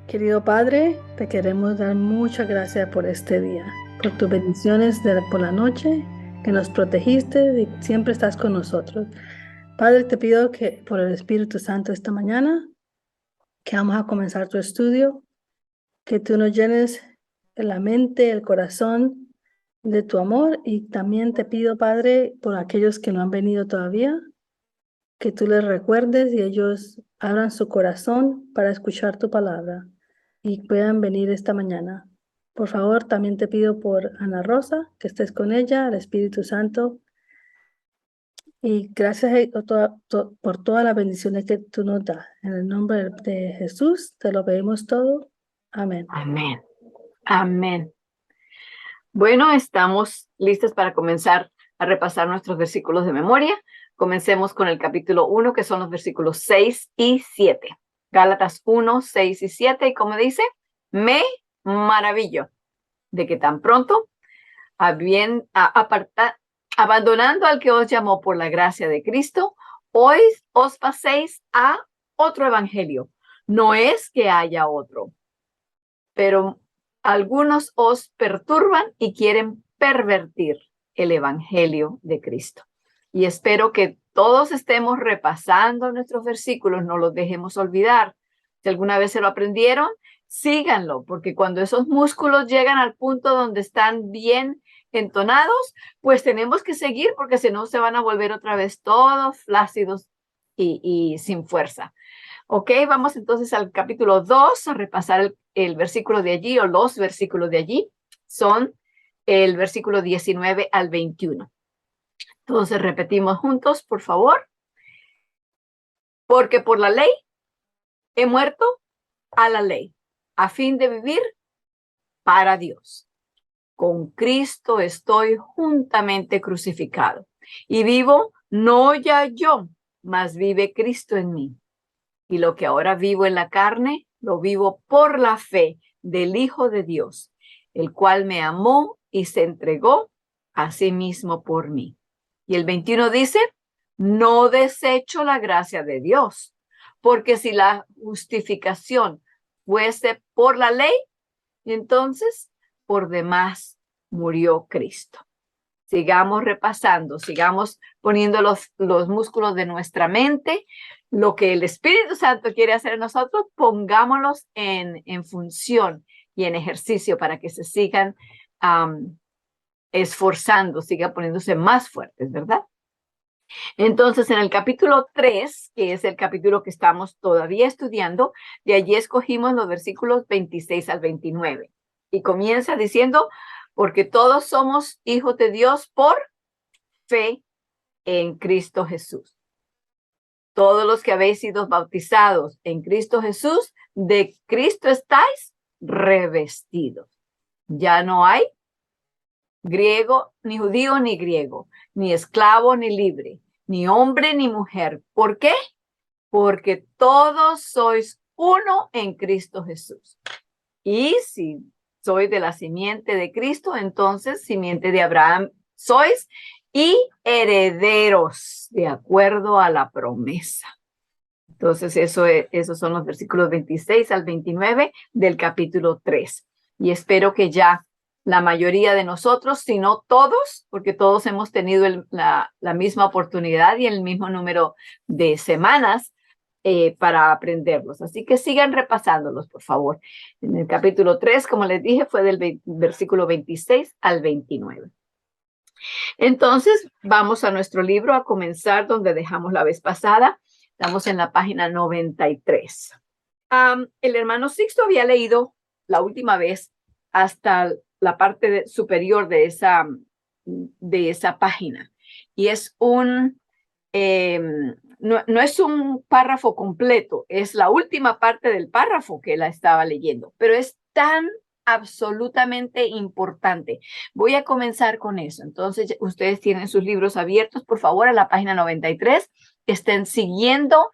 Querido Padre, te queremos dar muchas gracias por este día, por tus bendiciones por la noche, que nos protegiste y siempre estás con nosotros. Padre, te pido que por el Espíritu Santo esta mañana, que vamos a comenzar tu estudio, que tú nos llenes la mente, el corazón de tu amor, y también te pido, Padre, por aquellos que no han venido todavía, que tú les recuerdes y ellos abran su corazón para escuchar tu palabra y puedan venir esta mañana. Por favor, también te pido por Ana Rosa, que estés con ella, el Espíritu Santo, y gracias por todas las bendiciones que tú nos das. En el nombre de Jesús te lo pedimos todo. Amén. Amén. Amén. Bueno, estamos listos para comenzar a repasar nuestros versículos de memoria. Comencemos con el capítulo 1, que son los versículos 6 y 7. Gálatas 1, 6 y 7. Y como dice, me maravillo de que tan pronto, abandonando al que os llamó por la gracia de Cristo, hoy os paséis a otro evangelio. No es que haya otro, pero algunos os perturban y quieren pervertir el evangelio de Cristo. Y espero que todos estemos repasando nuestros versículos, no los dejemos olvidar. Si alguna vez se lo aprendieron, síganlo, porque cuando esos músculos llegan al punto donde están bien entonados, pues tenemos que seguir, porque si no se van a volver otra vez todos flácidos y sin fuerza. Ok, vamos entonces al capítulo 2 a repasar el versículo de allí, o los versículos de allí. Son el versículo 19 al 21. Entonces repetimos juntos, por favor. Porque por la ley he muerto a la ley, a fin de vivir para Dios. Con Cristo estoy juntamente crucificado. Y vivo no ya yo, mas vive Cristo en mí. Y lo que ahora vivo en la carne, lo vivo por la fe del Hijo de Dios, el cual me amó y se entregó a sí mismo por mí. Y el 21 dice, no desecho la gracia de Dios, porque si la justificación fuese por la ley, entonces por demás murió Cristo. Sigamos repasando, sigamos poniendo los músculos de nuestra mente. Lo que el Espíritu Santo quiere hacer en nosotros, pongámoslos en función y en ejercicio para que se sigan esforzando, sigan poniéndose más fuertes, ¿verdad? Entonces, en el capítulo 3, que es el capítulo que estamos todavía estudiando, de allí escogimos los versículos 26 al 29. Y comienza diciendo, porque todos somos hijos de Dios por fe en Cristo Jesús. Todos los que habéis sido bautizados en Cristo Jesús, de Cristo estáis revestidos. Ya no hay griego, ni judío, ni griego, ni esclavo, ni libre, ni hombre, ni mujer. ¿Por qué? Porque todos sois uno en Cristo Jesús. Y si sois de la simiente de Cristo, entonces simiente de Abraham sois y herederos de acuerdo a la promesa. Entonces, esos son los versículos 26 al 29 del capítulo 3. Y espero que ya la mayoría de nosotros, si no todos, porque todos hemos tenido la misma oportunidad y el mismo número de semanas para aprenderlos. Así que sigan repasándolos, por favor. En el capítulo 3, como les dije, fue del versículo 26 al 29. Entonces, vamos a nuestro libro a comenzar donde dejamos la vez pasada. Estamos en la página 93. El hermano Sixto había leído la última vez hasta la parte superior de esa página. Y es no es un párrafo completo, es la última parte del párrafo que él estaba leyendo, pero es tan absolutamente importante. Voy a comenzar con eso. Entonces, ustedes tienen sus libros abiertos, por favor, a la página 93. Estén siguiendo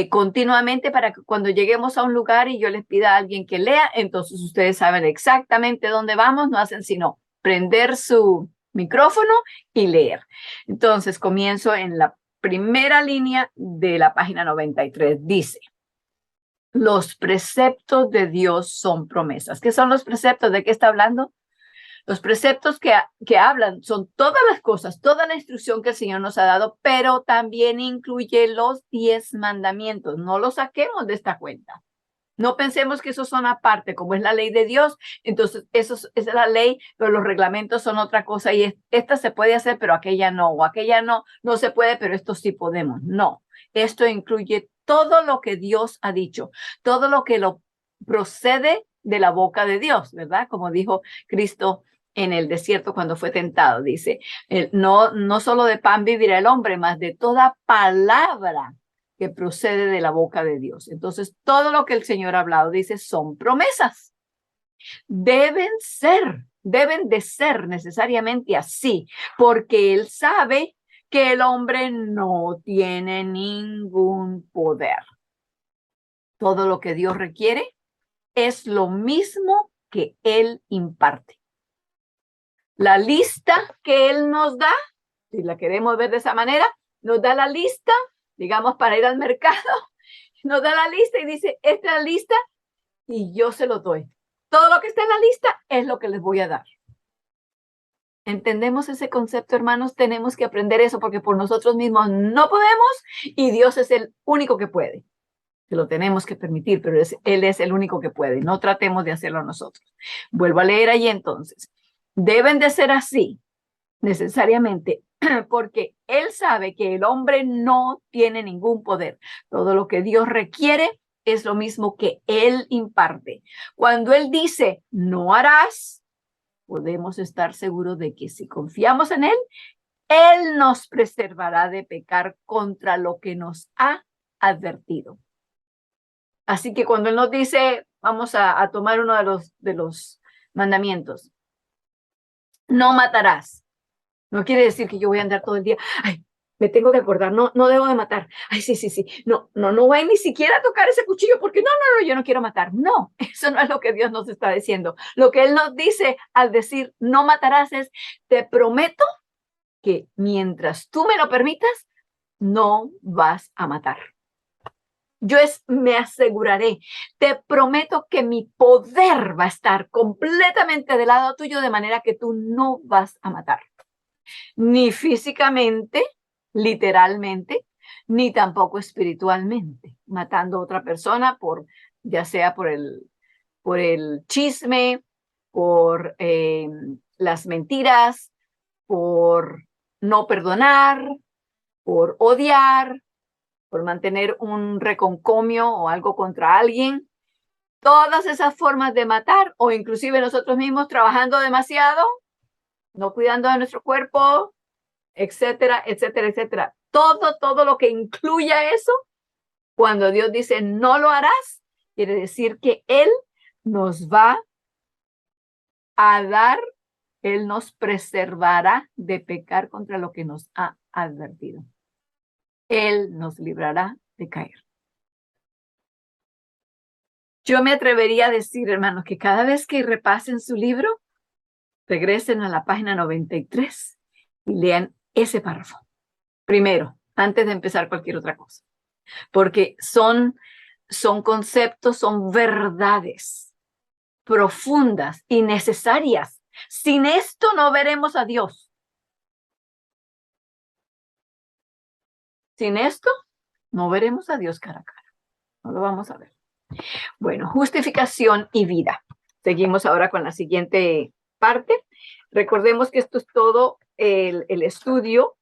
continuamente para que cuando lleguemos a un lugar y yo les pida a alguien que lea, entonces ustedes saben exactamente dónde vamos, no hacen sino prender su micrófono y leer. Entonces, comienzo en la primera línea de la página 93. Dice, Los preceptos de Dios son promesas. ¿Qué son los preceptos? ¿De qué está hablando? Los preceptos que hablan son todas las cosas, toda la instrucción que el Señor nos ha dado, pero también incluye los 10 mandamientos. No los saquemos de esta cuenta. No pensemos que esos son aparte, como es la ley de Dios. Entonces, esa es la ley, pero los reglamentos son otra cosa y esta se puede hacer, pero aquella no, o aquella no se puede, pero esto sí podemos. No, esto incluye todo lo que Dios ha dicho, todo lo que lo procede de la boca de Dios, ¿verdad? Como dijo Cristo en el desierto cuando fue tentado, dice, no solo de pan vivirá el hombre, mas de toda palabra que procede de la boca de Dios. Entonces, todo lo que el Señor ha hablado, dice, son promesas. Deben de ser necesariamente así, porque Él sabe que el hombre no tiene ningún poder. Todo lo que Dios requiere es lo mismo que Él imparte. La lista que Él nos da, si la queremos ver de esa manera, nos da la lista, digamos, para ir al mercado, nos da la lista y dice, esta es la lista y yo se lo doy. Todo lo que está en la lista es lo que les voy a dar. ¿Entendemos ese concepto, hermanos? Tenemos que aprender eso porque por nosotros mismos no podemos y Dios es el único que puede. Se lo tenemos que permitir, pero Él es el único que puede. No tratemos de hacerlo nosotros. Vuelvo a leer ahí entonces. Deben de ser así, necesariamente, porque Él sabe que el hombre no tiene ningún poder. Todo lo que Dios requiere es lo mismo que Él imparte. Cuando Él dice, no harás, podemos estar seguros de que si confiamos en Él, Él nos preservará de pecar contra lo que nos ha advertido. Así que cuando Él nos dice, vamos a tomar uno de los mandamientos, no matarás. No quiere decir que yo voy a andar todo el día, ay, me tengo que acordar, no debo de matar. Ay, sí, no voy ni siquiera a tocar ese cuchillo porque no, yo no quiero matar. No, eso no es lo que Dios nos está diciendo. Lo que Él nos dice al decir no matarás es, te prometo que mientras tú me lo permitas, no vas a matar. Me aseguraré, te prometo que mi poder va a estar completamente del lado tuyo de manera que tú no vas a matar. Ni físicamente, literalmente, ni tampoco espiritualmente, matando a otra persona ya sea por el chisme, por las mentiras, por no perdonar, por odiar, por mantener un reconcomio o algo contra alguien. Todas esas formas de matar, o inclusive nosotros mismos trabajando demasiado, no cuidando de nuestro cuerpo, etcétera, etcétera, etcétera. Todo lo que incluya eso, cuando Dios dice no lo harás, quiere decir que Él nos va a dar, Él nos preservará de pecar contra lo que nos ha advertido. Él nos librará de caer. Yo me atrevería a decir, hermanos, que cada vez que repasen su libro, regresen a la página 93 y lean ese párrafo. Primero, antes de empezar cualquier otra cosa. Porque son conceptos, son verdades profundas y necesarias. Sin esto no veremos a Dios. Sin esto no veremos a Dios cara a cara. No lo vamos a ver. Bueno, justificación y vida. Seguimos ahora con la siguiente parte. Recordemos que esto es todo el estudio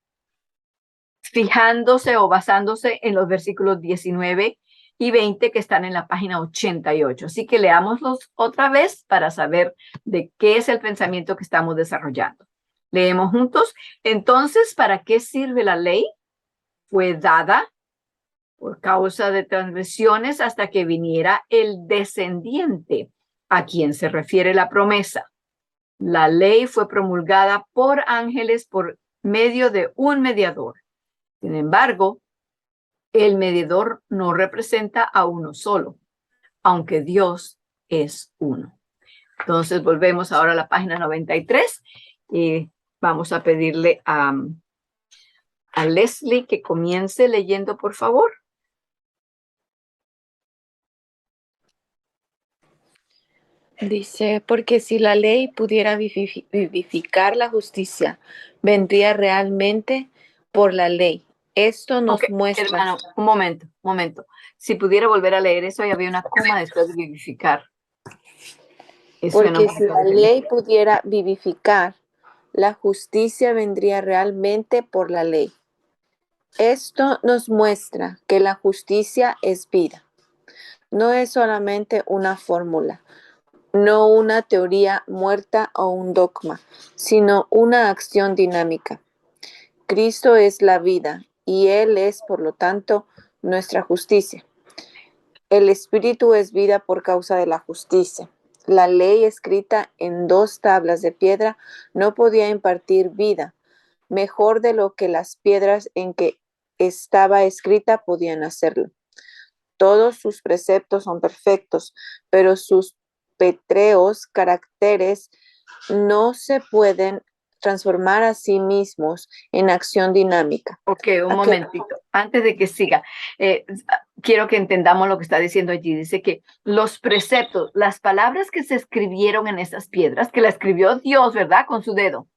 fijándose o basándose en los versículos 19 y 20 que están en la página 88. Así que leámoslos otra vez para saber de qué es el pensamiento que estamos desarrollando. Leemos juntos. Entonces, ¿para qué sirve la ley? Fue dada por causa de transgresiones hasta que viniera el descendiente a quien se refiere la promesa. La ley fue promulgada por ángeles por medio de un mediador. Sin embargo, el mediador no representa a uno solo, aunque Dios es uno. Entonces, volvemos ahora a la página 93 y vamos a pedirle a Leslie que comience leyendo, por favor. Dice, porque si la ley pudiera vivificar la justicia, vendría realmente por la ley. Esto Ok, nos muestra. hermano, un momento, un momento. Si pudiera volver a leer eso, ahí había una coma después de vivificar. Suena un Porque si poquito la diferente. ley pudiera vivificar, la justicia vendría realmente por la ley. Esto nos muestra que la justicia es vida. No es solamente una fórmula, no una teoría muerta o un dogma, sino una acción dinámica. Cristo es la vida y Él es, por lo tanto, nuestra justicia. El Espíritu es vida por causa de la justicia. La ley escrita en 2 tablas de piedra no podía impartir vida, mejor de lo que las piedras en que estaba escrita podían hacerlo. Todos sus preceptos son perfectos, pero sus pétreos caracteres no se pueden transformar a sí mismos en acción dinámica. Ok, un momentito. Antes de que siga, quiero que entendamos lo que está diciendo allí. Dice que los preceptos, las palabras que se escribieron en esas piedras, que la escribió Dios, ¿verdad? Con su dedo.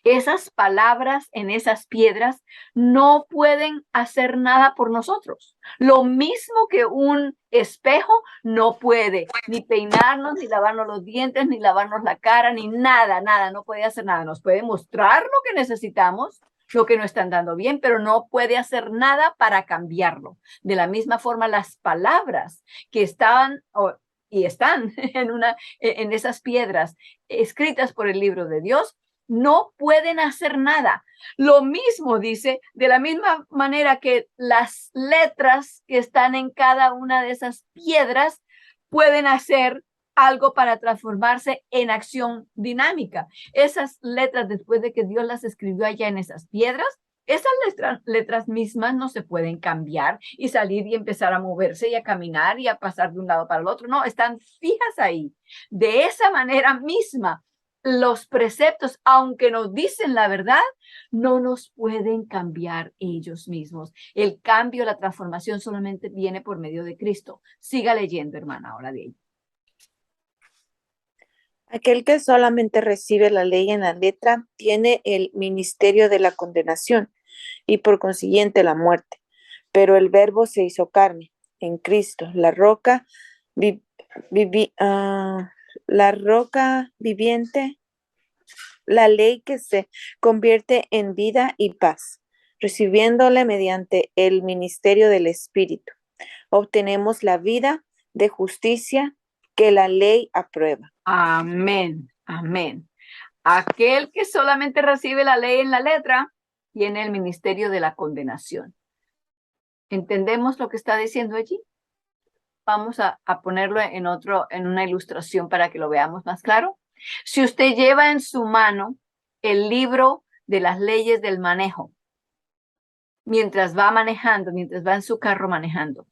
Esas palabras en esas piedras no pueden hacer nada por nosotros. Lo mismo que un espejo no puede ni peinarnos, ni lavarnos los dientes, ni lavarnos la cara, ni nada, nada, no puede hacer nada. Nos puede mostrar lo que necesitamos, lo que no están dando bien, pero no puede hacer nada para cambiarlo. De la misma forma, las palabras que estaban y están en esas piedras escritas por el libro de Dios no pueden hacer nada. Lo mismo dice, de la misma manera que las letras que están en cada una de esas piedras pueden hacer algo para transformarse en acción dinámica. Esas letras, después de que Dios las escribió allá en esas piedras, esas letras mismas no se pueden cambiar y salir y empezar a moverse y a caminar y a pasar de un lado para el otro. No, están fijas ahí. De esa manera misma, los preceptos, aunque nos dicen la verdad, no nos pueden cambiar ellos mismos. El cambio, la transformación solamente viene por medio de Cristo. Siga leyendo, hermana, ahora de ahí. Aquel que solamente recibe la ley en la letra tiene el ministerio de la condenación y por consiguiente la muerte. Pero el Verbo se hizo carne en Cristo, la roca viviente, la ley que se convierte en vida y paz, recibiéndole mediante el ministerio del Espíritu. Obtenemos la vida de justicia que la ley aprueba. Amén, amén. Aquel que solamente recibe la ley en la letra tiene el ministerio de la condenación. ¿Entendemos lo que está diciendo allí? Vamos a ponerlo en una ilustración para que lo veamos más claro. Si usted lleva en su mano el libro de las leyes del manejo, mientras va manejando, mientras va en su carro manejando,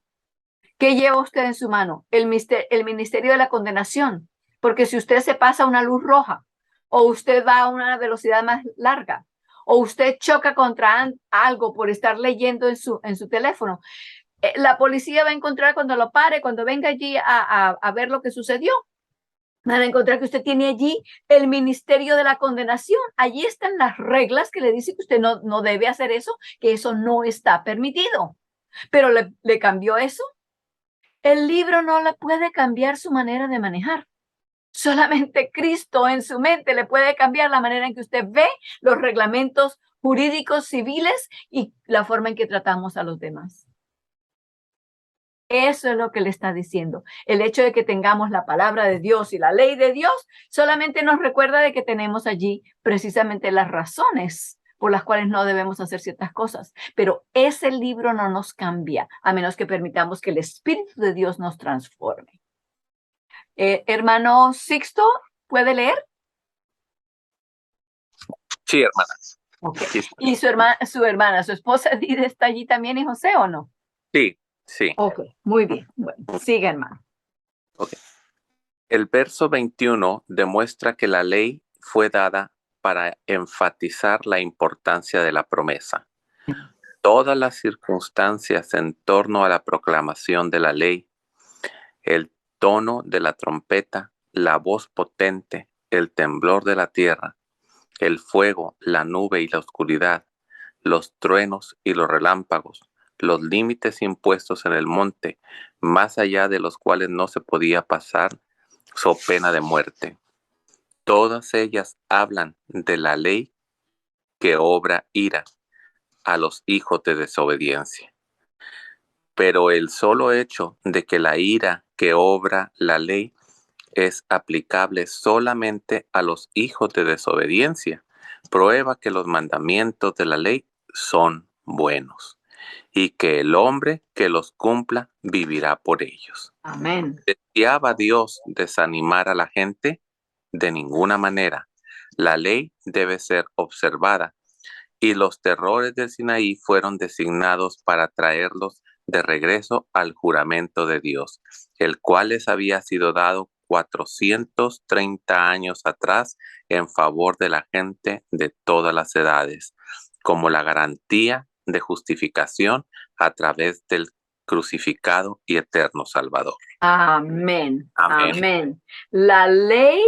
¿qué lleva usted en su mano? El ministerio de la condenación. Porque si usted se pasa una luz roja, o usted va a una velocidad más larga, o usted choca contra algo por estar leyendo en su teléfono, la policía va a encontrar cuando lo pare, cuando venga allí a ver lo que sucedió. Van a encontrar que usted tiene allí el ministerio de la condenación. Allí están las reglas que le dicen que usted no debe hacer eso, que eso no está permitido. Pero le cambió eso. El libro no le puede cambiar su manera de manejar. Solamente Cristo en su mente le puede cambiar la manera en que usted ve los reglamentos jurídicos civiles y la forma en que tratamos a los demás. Eso es lo que le está diciendo. El hecho de que tengamos la palabra de Dios y la ley de Dios solamente nos recuerda de que tenemos allí precisamente las razones por las cuales no debemos hacer ciertas cosas. Pero ese libro no nos cambia a menos que permitamos que el Espíritu de Dios nos transforme. Hermano Sixto, ¿puede leer? Sí, hermana. Okay. Sí. ¿Y su hermana, su esposa Dide está allí también y José o no? Sí, sí. Ok, muy bien. Bueno, siga, hermano. Okay. El verso 21 demuestra que la ley fue dada para enfatizar la importancia de la promesa. Todas las circunstancias en torno a la proclamación de la ley, el tono de la trompeta, la voz potente, el temblor de la tierra, el fuego, la nube y la oscuridad, los truenos y los relámpagos, los límites impuestos en el monte, más allá de los cuales no se podía pasar, so pena de muerte. Todas ellas hablan de la ley que obra ira a los hijos de desobediencia. Pero el solo hecho de que la ira que obra la ley es aplicable solamente a los hijos de desobediencia, prueba que los mandamientos de la ley son buenos y que el hombre que los cumpla vivirá por ellos. Amén. ¿Deseaba Dios desanimar a la gente? De ninguna manera. La ley debe ser observada y los terrores del Sinaí fueron designados para traerlos de regreso al juramento de Dios, el cual les había sido dado 430 años atrás en favor de la gente de todas las edades, como la garantía de justificación a través del crucificado y eterno Salvador. Amén. Amén. Amén. La ley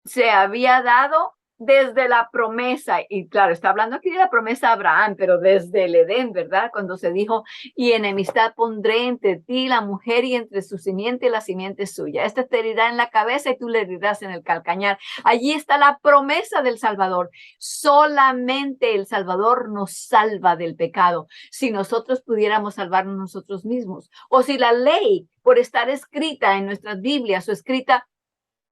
se había dado desde la promesa, y claro, está hablando aquí de la promesa a Abraham, pero desde el Edén, ¿verdad? Cuando se dijo, y enemistad pondré entre ti, la mujer, y entre su simiente y la simiente suya. Este te herirá en la cabeza y tú le herirás en el calcañar. Allí está la promesa del Salvador. Solamente el Salvador nos salva del pecado. Si nosotros pudiéramos salvarnos nosotros mismos, o si la ley, por estar escrita en nuestras Biblias o escrita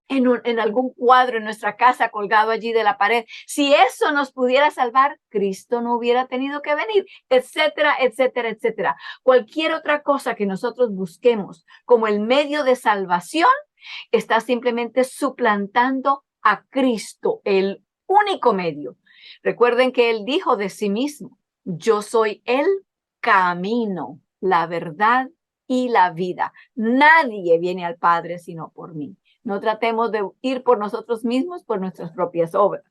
en algún cuadro en nuestra casa colgado allí de la pared, si eso nos pudiera salvar, Cristo no hubiera tenido que venir, etcétera, etcétera, etcétera. Cualquier otra cosa que nosotros busquemos como el medio de salvación está simplemente suplantando a Cristo, el único medio. Recuerden que Él dijo de sí mismo, yo soy el camino, la verdad y la vida. Nadie viene al Padre sino por mí. No tratemos de ir por nosotros mismos, por nuestras propias obras.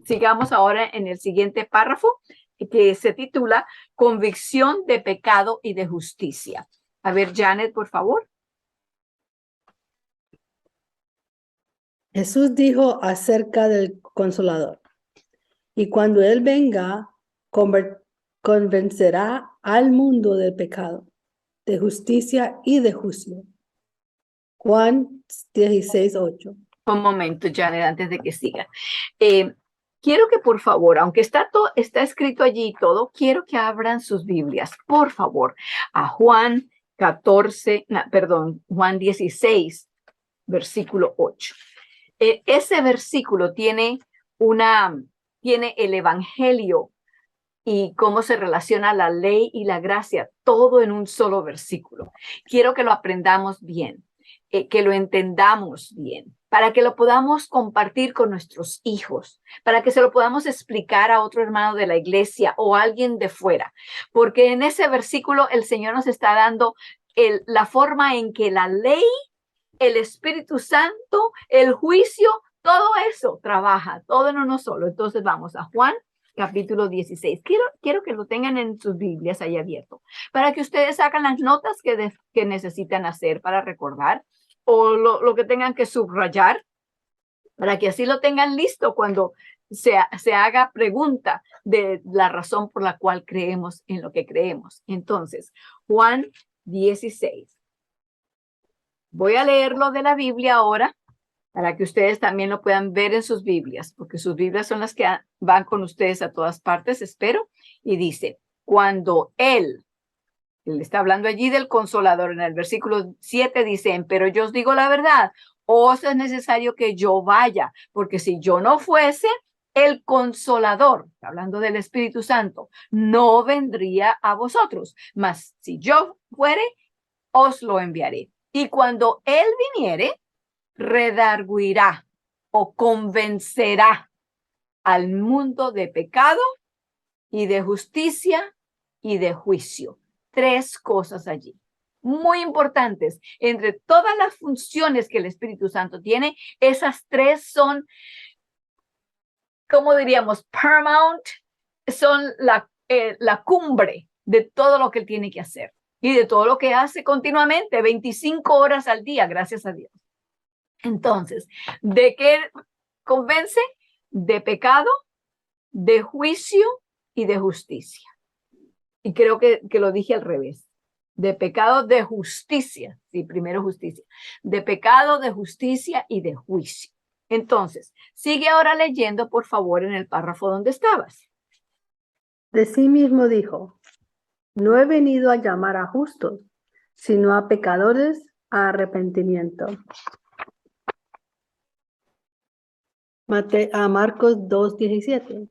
Sigamos ahora en el siguiente párrafo, que se titula Convicción de pecado y de justicia. A ver, Janet, por favor. Jesús dijo acerca del Consolador, y cuando Él venga, convencerá al mundo del pecado, de justicia y de juicio. Juan 16:8. Un momento, Janet, antes de que siga. Quiero que por favor, aunque está escrito allí todo, quiero que abran sus Biblias, por favor, a Juan 16, versículo 8. Ese versículo tiene el Evangelio y cómo se relaciona la ley y la gracia, todo en un solo versículo. Quiero que lo aprendamos bien, que lo entendamos bien, para que lo podamos compartir con nuestros hijos, para que se lo podamos explicar a otro hermano de la iglesia o a alguien de fuera, porque en ese versículo el Señor nos está dando la forma en que la ley, el Espíritu Santo, el juicio, todo eso trabaja, todo en uno solo. Entonces vamos a Juan capítulo 16. Quiero que lo tengan en sus Biblias ahí abierto, para que ustedes hagan las notas que necesitan hacer para recordar, o lo que tengan que subrayar, para que así lo tengan listo cuando se haga pregunta de la razón por la cual creemos en lo que creemos. Entonces, Juan 16. Voy a leerlo de la Biblia ahora, para que ustedes también lo puedan ver en sus Biblias, porque sus Biblias son las que van con ustedes a todas partes, espero. Y dice, cuando Él está hablando allí del Consolador, en el versículo 7 dice, pero yo os digo la verdad, os es necesario que yo vaya, porque si yo no fuese, el Consolador, hablando del Espíritu Santo, no vendría a vosotros, mas si yo fuere, os lo enviaré. Y cuando Él viniere, redarguirá o convencerá al mundo de pecado y de justicia y de juicio. 3 cosas allí, muy importantes. Entre todas las funciones que el Espíritu Santo tiene, esas 3 son, ¿cómo diríamos? Paramount, son la cumbre de todo lo que Él tiene que hacer y de todo lo que hace continuamente, 25 horas al día, gracias a Dios. Entonces, ¿de qué convence? De pecado, de juicio y de justicia. Y creo que lo dije al revés. De pecado, de justicia. Sí, primero justicia. De pecado, de justicia y de juicio. Entonces, sigue ahora leyendo, por favor, en el párrafo donde estabas. De sí mismo dijo, no he venido a llamar a justos, sino a pecadores a arrepentimiento. A Marcos 2:17.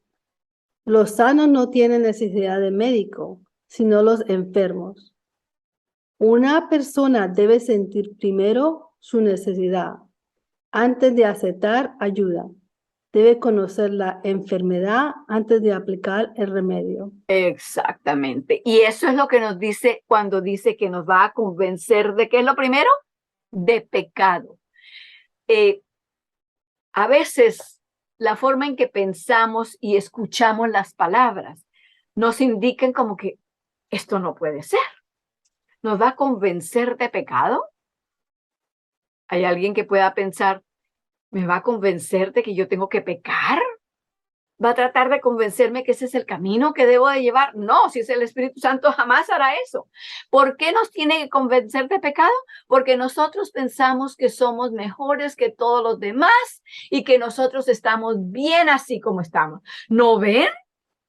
Los sanos no tienen necesidad de médico, sino los enfermos. Una persona debe sentir primero su necesidad antes de aceptar ayuda. Debe conocer la enfermedad antes de aplicar el remedio. Exactamente. Y eso es lo que nos dice cuando dice que nos va a convencer de qué es lo primero, de pecado. A veces la forma en que pensamos y escuchamos las palabras nos indican como que esto no puede ser. ¿Nos va a convencer de pecado? ¿Hay alguien que pueda pensar, me va a convencer de que yo tengo que pecar? ¿Va a tratar de convencerme que ese es el camino que debo de llevar? No, si es el Espíritu Santo jamás hará eso. ¿Por qué nos tiene que convencer de pecado? Porque nosotros pensamos que somos mejores que todos los demás y que nosotros estamos bien así como estamos. ¿No ven?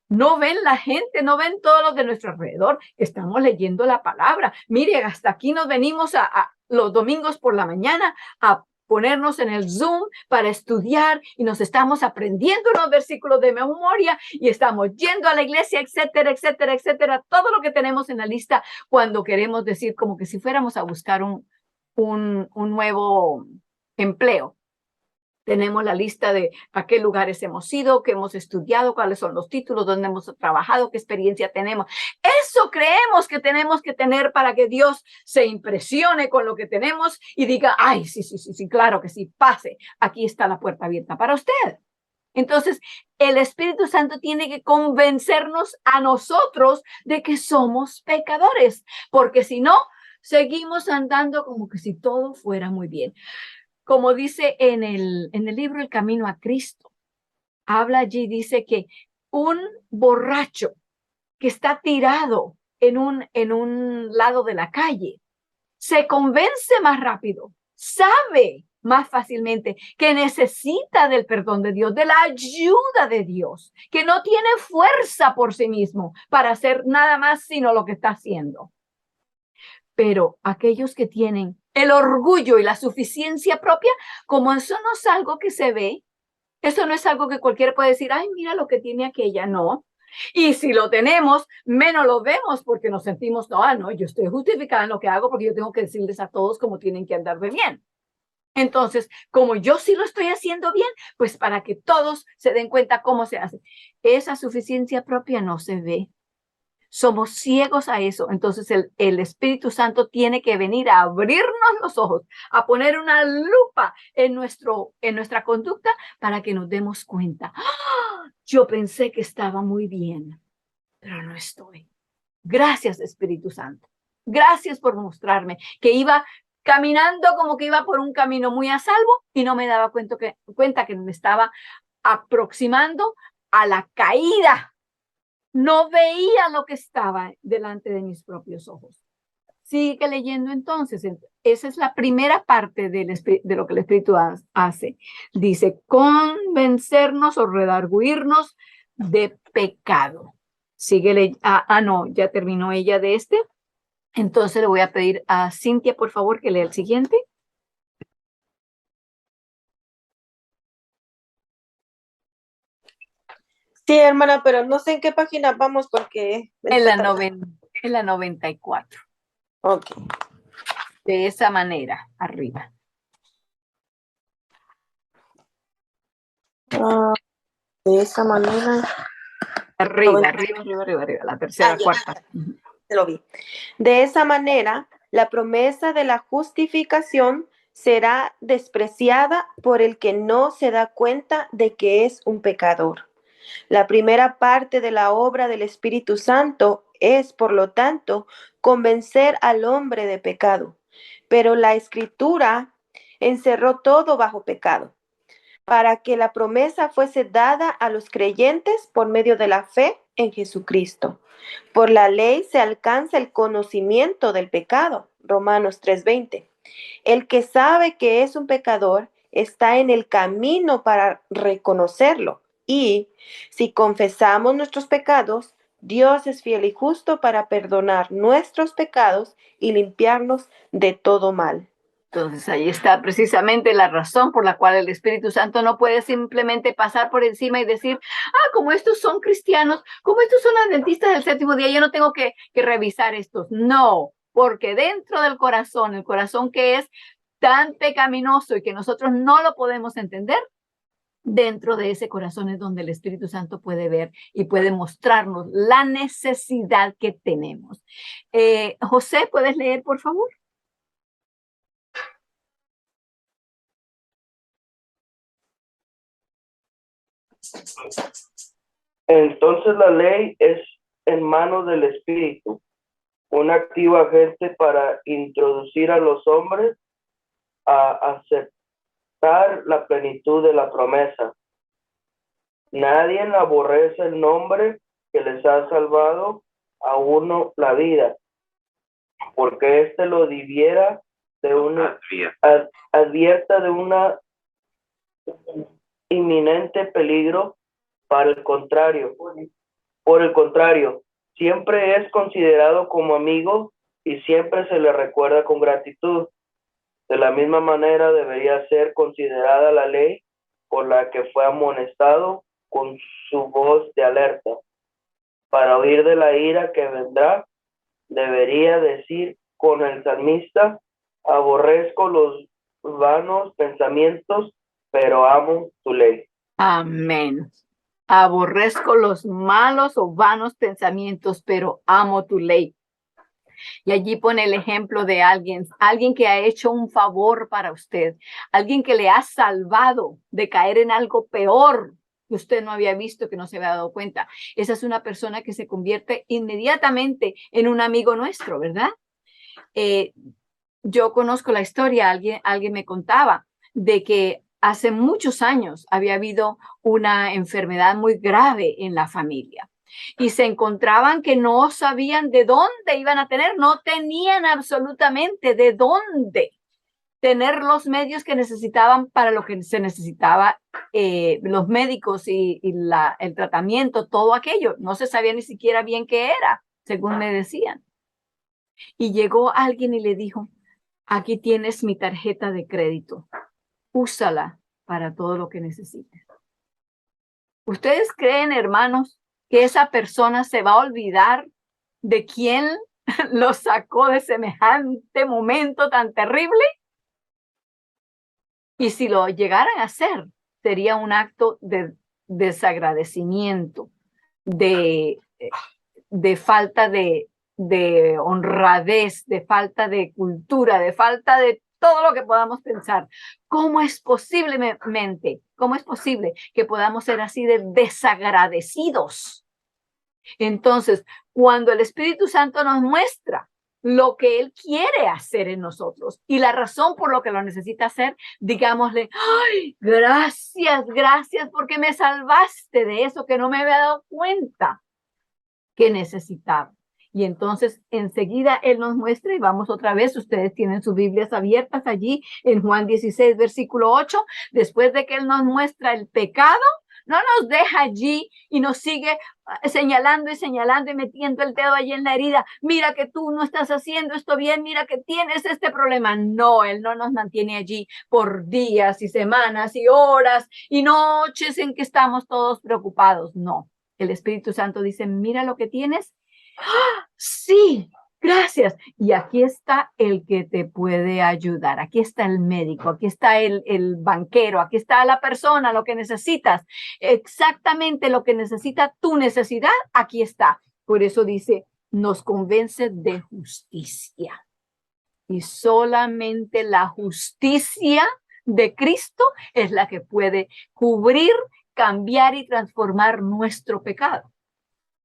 No ven la gente, no ven todos los de nuestro alrededor que estamos leyendo la palabra. Mire, hasta aquí nos venimos a los domingos por la mañana a ponernos en el Zoom para estudiar y nos estamos aprendiendo unos versículos de memoria y estamos yendo a la iglesia, etcétera, etcétera, etcétera. Todo lo que tenemos en la lista cuando queremos decir como que si fuéramos a buscar un nuevo empleo. Tenemos la lista de a qué lugares hemos ido, qué hemos estudiado, cuáles son los títulos, dónde hemos trabajado, qué experiencia tenemos. Eso creemos que tenemos que tener para que Dios se impresione con lo que tenemos y diga, ay, sí, claro que sí, pase. Aquí está la puerta abierta para usted. Entonces, el Espíritu Santo tiene que convencernos a nosotros de que somos pecadores, porque si no, seguimos andando como que si todo fuera muy bien. Como dice en el libro El Camino a Cristo, habla allí, dice que un borracho que está tirado en un lado de la calle, se convence más rápido, sabe más fácilmente que necesita del perdón de Dios, de la ayuda de Dios, que no tiene fuerza por sí mismo para hacer nada más sino lo que está haciendo. Pero aquellos que tienen el orgullo y la suficiencia propia, como eso no es algo que se ve, eso no es algo que cualquiera puede decir, ay, mira lo que tiene aquella, no. Y si lo tenemos, menos lo vemos porque nos sentimos, no, yo estoy justificada en lo que hago porque yo tengo que decirles a todos cómo tienen que andar de bien. Entonces, como yo sí lo estoy haciendo bien, pues para que todos se den cuenta cómo se hace. Esa suficiencia propia no se ve. Somos ciegos a eso. Entonces el Espíritu Santo tiene que venir a abrirnos los ojos, a poner una lupa en nuestra conducta para que nos demos cuenta. ¡Ah! Yo pensé que estaba muy bien, pero no estoy. Gracias, Espíritu Santo. Gracias por mostrarme que iba caminando como que iba por un camino muy a salvo y no me daba cuenta que me estaba aproximando a la caída. No veía lo que estaba delante de mis propios ojos. Sigue leyendo entonces. Esa es la primera parte de lo que el Espíritu hace. Dice, convencernos o redarguirnos de pecado. Sigue leyendo. No, ya terminó ella de este. Entonces le voy a pedir a Cintia, por favor, que lea el siguiente. Sí, hermana, pero no sé en qué página vamos porque... En la 94. Ok. De esa manera, arriba. De esa manera... Arriba, la tercera, cuarta. Lo vi. De esa manera, la promesa de la justificación será despreciada por el que no se da cuenta de que es un pecador. La primera parte de la obra del Espíritu Santo es, por lo tanto, convencer al hombre de pecado. Pero la Escritura encerró todo bajo pecado, para que la promesa fuese dada a los creyentes por medio de la fe en Jesucristo. Por la ley se alcanza el conocimiento del pecado. Romanos 3:20. El que sabe que es un pecador está en el camino para reconocerlo. Y si confesamos nuestros pecados, Dios es fiel y justo para perdonar nuestros pecados y limpiarnos de todo mal. Entonces ahí está precisamente la razón por la cual el Espíritu Santo no puede simplemente pasar por encima y decir, como estos son cristianos, como estos son adventistas del séptimo día, yo no tengo que revisar estos. No, porque dentro del corazón, el corazón que es tan pecaminoso y que nosotros no lo podemos entender, dentro de ese corazón es donde el Espíritu Santo puede ver y puede mostrarnos la necesidad que tenemos. José, ¿puedes leer, por favor? Entonces la ley es en manos del Espíritu, un activo agente para introducir a los hombres a aceptar la plenitud de la promesa. Nadie aborrece el nombre que les ha salvado a uno la vida, porque éste lo advierta de una inminente peligro. Por el contrario, siempre es considerado como amigo y siempre se le recuerda con gratitud. De la misma manera debería ser considerada la ley por la que fue amonestado con su voz de alerta. Para huir de la ira que vendrá, debería decir con el salmista: aborrezco los vanos pensamientos, pero amo tu ley. Amén. Aborrezco los malos o vanos pensamientos, pero amo tu ley. Y allí pone el ejemplo de alguien que ha hecho un favor para usted, alguien que le ha salvado de caer en algo peor que usted no había visto, que no se había dado cuenta. Esa es una persona que se convierte inmediatamente en un amigo nuestro, ¿verdad? Yo conozco la historia, alguien me contaba de que hace muchos años había habido una enfermedad muy grave en la familia y se encontraban que no sabían de dónde iban a tener, no tenían absolutamente de dónde tener los medios que necesitaban para lo que se necesitaba, los médicos y el tratamiento, todo aquello. No se sabía ni siquiera bien qué era, según me decían. Y llegó alguien y le dijo: aquí tienes mi tarjeta de crédito. Úsala para todo lo que necesites. ¿Ustedes creen, hermanos, que esa persona se va a olvidar de quién lo sacó de semejante momento tan terrible? Y si lo llegaran a hacer, sería un acto de desagradecimiento, de falta de honradez, de falta de cultura, de falta de todo lo que podamos pensar. ¿Cómo es posible que podamos ser así de desagradecidos? Entonces, cuando el Espíritu Santo nos muestra lo que Él quiere hacer en nosotros y la razón por lo que lo necesita hacer, digámosle: ¡ay, gracias porque me salvaste de eso que no me había dado cuenta que necesitaba! Y entonces enseguida Él nos muestra, y vamos otra vez, ustedes tienen sus Biblias abiertas allí en Juan 16, versículo 8, después de que Él nos muestra el pecado, no nos deja allí y nos sigue señalando y metiendo el dedo allí en la herida. Mira que tú no estás haciendo esto bien, mira que tienes este problema. No, Él no nos mantiene allí por días y semanas y horas y noches en que estamos todos preocupados. No, el Espíritu Santo dice: mira lo que tienes. ¡Ah, sí! Gracias. Y aquí está el que te puede ayudar. Aquí está el médico, aquí está el banquero, aquí está la persona, lo que necesitas. Exactamente lo que necesita tu necesidad, aquí está. Por eso dice: nos convence de justicia. Y solamente la justicia de Cristo es la que puede cubrir, cambiar y transformar nuestro pecado.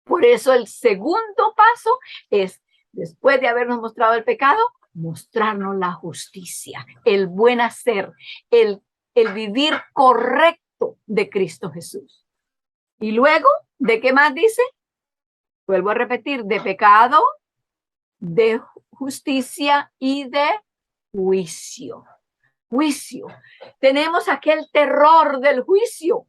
Por eso el segundo paso es, después de habernos mostrado el pecado, mostrarnos la justicia, el buen hacer, el vivir correcto de Cristo Jesús. Y luego, ¿de qué más dice? Vuelvo a repetir, de pecado, de justicia y de juicio. Juicio. Tenemos aquel terror del juicio,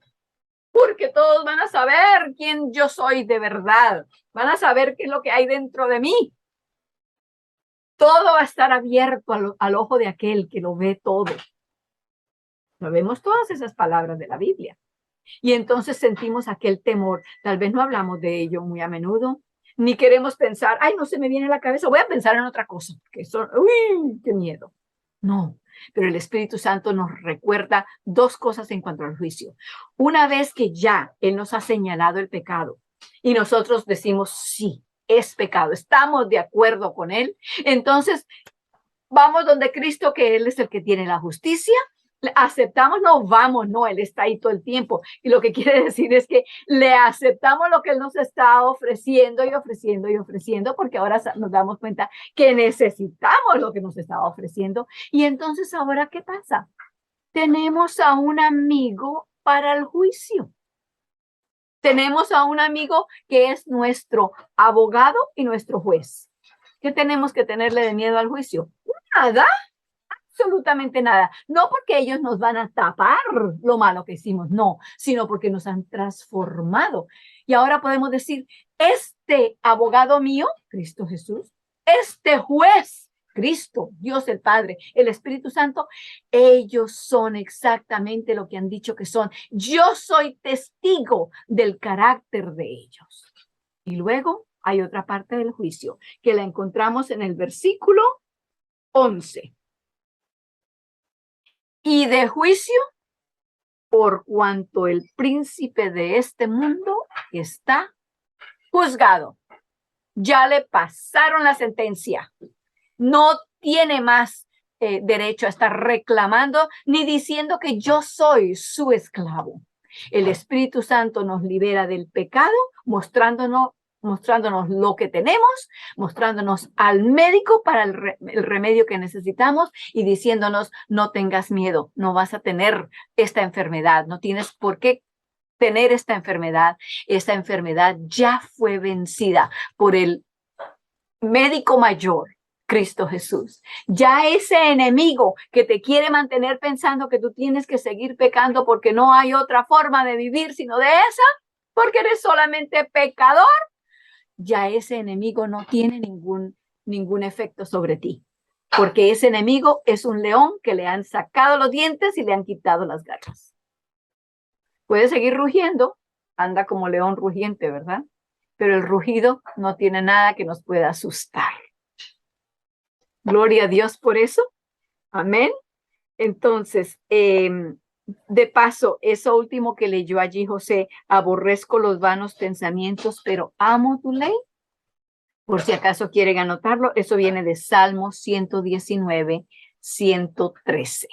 porque todos van a saber quién yo soy de verdad. Van a saber qué es lo que hay dentro de mí. Todo va a estar abierto al ojo de aquel que lo ve todo. Sabemos todas esas palabras de la Biblia. Y entonces sentimos aquel temor. Tal vez no hablamos de ello muy a menudo, ni queremos pensar, ay, no se me viene a la cabeza, voy a pensar en otra cosa, porque eso, uy, qué miedo. No, pero el Espíritu Santo nos recuerda dos cosas en cuanto al juicio. Una vez que ya Él nos ha señalado el pecado y nosotros decimos, sí, es pecado, estamos de acuerdo con Él, entonces vamos donde Cristo, que Él es el que tiene la justicia. Aceptamos, no vamos, no, Él está ahí todo el tiempo. Y lo que quiere decir es que le aceptamos lo que Él nos está ofreciendo y ofreciendo y ofreciendo, porque ahora nos damos cuenta que necesitamos lo que nos estaba ofreciendo. Y entonces, ¿ahora qué pasa? Tenemos a un amigo para el juicio. Tenemos a un amigo que es nuestro abogado y nuestro juez. ¿Qué tenemos que tenerle de miedo al juicio? Nada. Absolutamente nada. No porque ellos nos van a tapar lo malo que hicimos, no, sino porque nos han transformado. Y ahora podemos decir, este abogado mío, Cristo Jesús, este juez, Cristo, Dios el Padre, el Espíritu Santo, ellos son exactamente lo que han dicho que son. Yo soy testigo del carácter de ellos. Y luego hay otra parte del juicio que la encontramos en el versículo 11. Y de juicio, por cuanto el príncipe de este mundo está juzgado. Ya le pasaron la sentencia. No tiene más derecho a estar reclamando ni diciendo que yo soy su esclavo. El Espíritu Santo nos libera del pecado, mostrándonos lo que tenemos, mostrándonos al médico para el remedio que necesitamos y diciéndonos, no tengas miedo, no vas a tener esta enfermedad, no tienes por qué tener esta enfermedad. Esta enfermedad ya fue vencida por el médico mayor, Cristo Jesús. Ya ese enemigo que te quiere mantener pensando que tú tienes que seguir pecando porque no hay otra forma de vivir sino de esa, porque eres solamente pecador, ya ese enemigo no tiene ningún efecto sobre ti, porque ese enemigo es un león que le han sacado los dientes y le han quitado las garras. Puede seguir rugiendo, anda como león rugiente, ¿verdad? Pero el rugido no tiene nada que nos pueda asustar. Gloria a Dios por eso. Amén. Entonces, de paso, eso último que leyó allí José, aborrezco los vanos pensamientos, pero amo tu ley. Por si acaso quieren anotarlo, eso viene de Salmo 119, 113.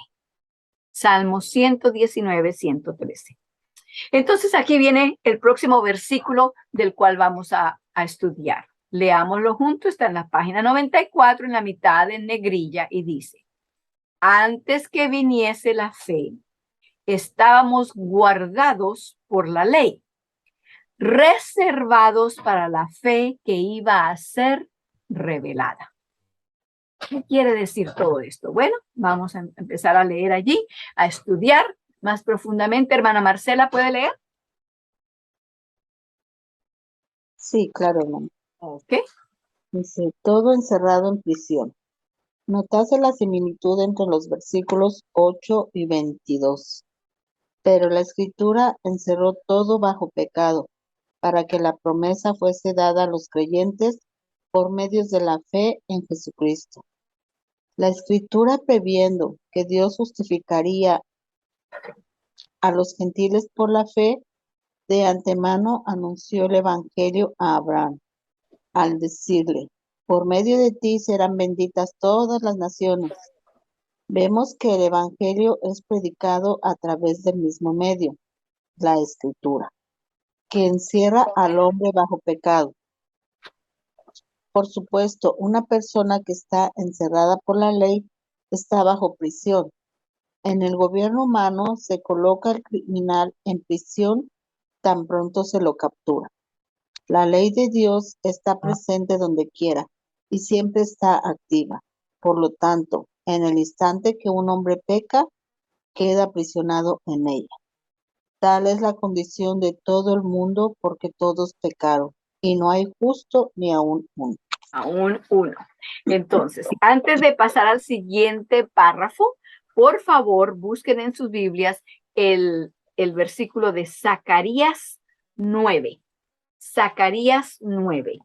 Salmo 119, 113. Entonces aquí viene el próximo versículo del cual vamos a estudiar. Leámoslo juntos, está en la página 94, en la mitad en negrilla, y dice, antes que viniese la fe, estábamos guardados por la ley, reservados para la fe que iba a ser revelada. ¿Qué quiere decir todo esto? Bueno, vamos a empezar a leer allí, a estudiar más profundamente. Hermana Marcela, ¿puede leer? Sí, claro, hermano. Ok. Dice, todo encerrado en prisión. Notase la similitud entre los versículos 8 y 22. Pero la Escritura encerró todo bajo pecado, para que la promesa fuese dada a los creyentes por medios de la fe en Jesucristo. La Escritura, previendo que Dios justificaría a los gentiles por la fe, de antemano anunció el Evangelio a Abraham, al decirle, por medio de ti serán benditas todas las naciones. Vemos que el Evangelio es predicado a través del mismo medio, la Escritura, que encierra al hombre bajo pecado, Por supuesto, una persona que está encerrada por la ley está bajo prisión. En el gobierno humano se coloca al criminal en prisión tan pronto se lo captura. La ley de Dios está presente donde quiera y siempre está activa. Por lo tanto, en el instante que un hombre peca, queda aprisionado en ella. Tal es la condición de todo el mundo porque todos pecaron y no hay justo ni aún uno. Aún uno. Entonces, antes de pasar al siguiente párrafo, por favor, busquen en sus Biblias el versículo de Zacarías 9. Zacarías 9.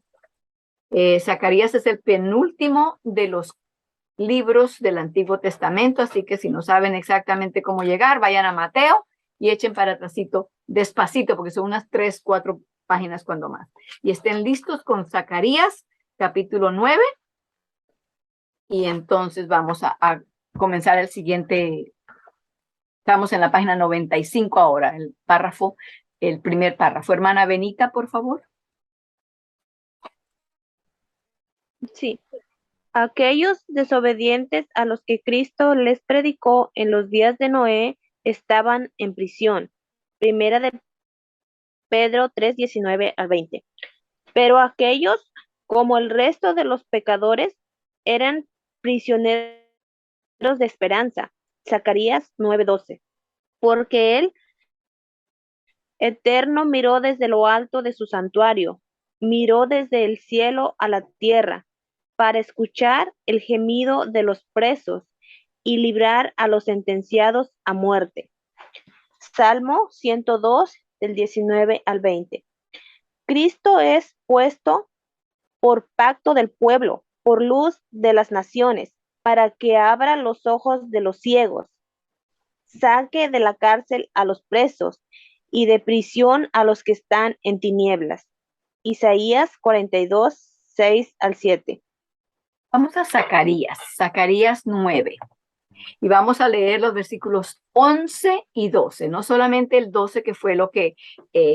Zacarías es el penúltimo de los libros del Antiguo Testamento, así que si no saben exactamente cómo llegar, vayan a Mateo y echen para atrásito despacito, porque son unas 3, 4 páginas cuando más. Y estén listos con Zacarías, capítulo 9, y entonces vamos a comenzar el siguiente. Estamos en la página 95 ahora, el primer párrafo. Hermana Benita, por favor. Sí. Aquellos desobedientes a los que Cristo les predicó en los días de Noé estaban en prisión. Primera de Pedro 3, 19 al 20. Pero aquellos, como el resto de los pecadores, eran prisioneros de esperanza. Zacarías 9:12. Porque él, eterno, miró desde lo alto de su santuario, miró desde el cielo a la tierra, para escuchar el gemido de los presos y librar a los sentenciados a muerte. Salmo 102, del 19 al 20. Cristo es puesto por pacto del pueblo, por luz de las naciones, para que abra los ojos de los ciegos, saque de la cárcel a los presos y de prisión a los que están en tinieblas. Isaías 42, 6 al 7. Vamos a Zacarías 9. Y vamos a leer los versículos 11 y 12, no solamente el 12 que fue lo que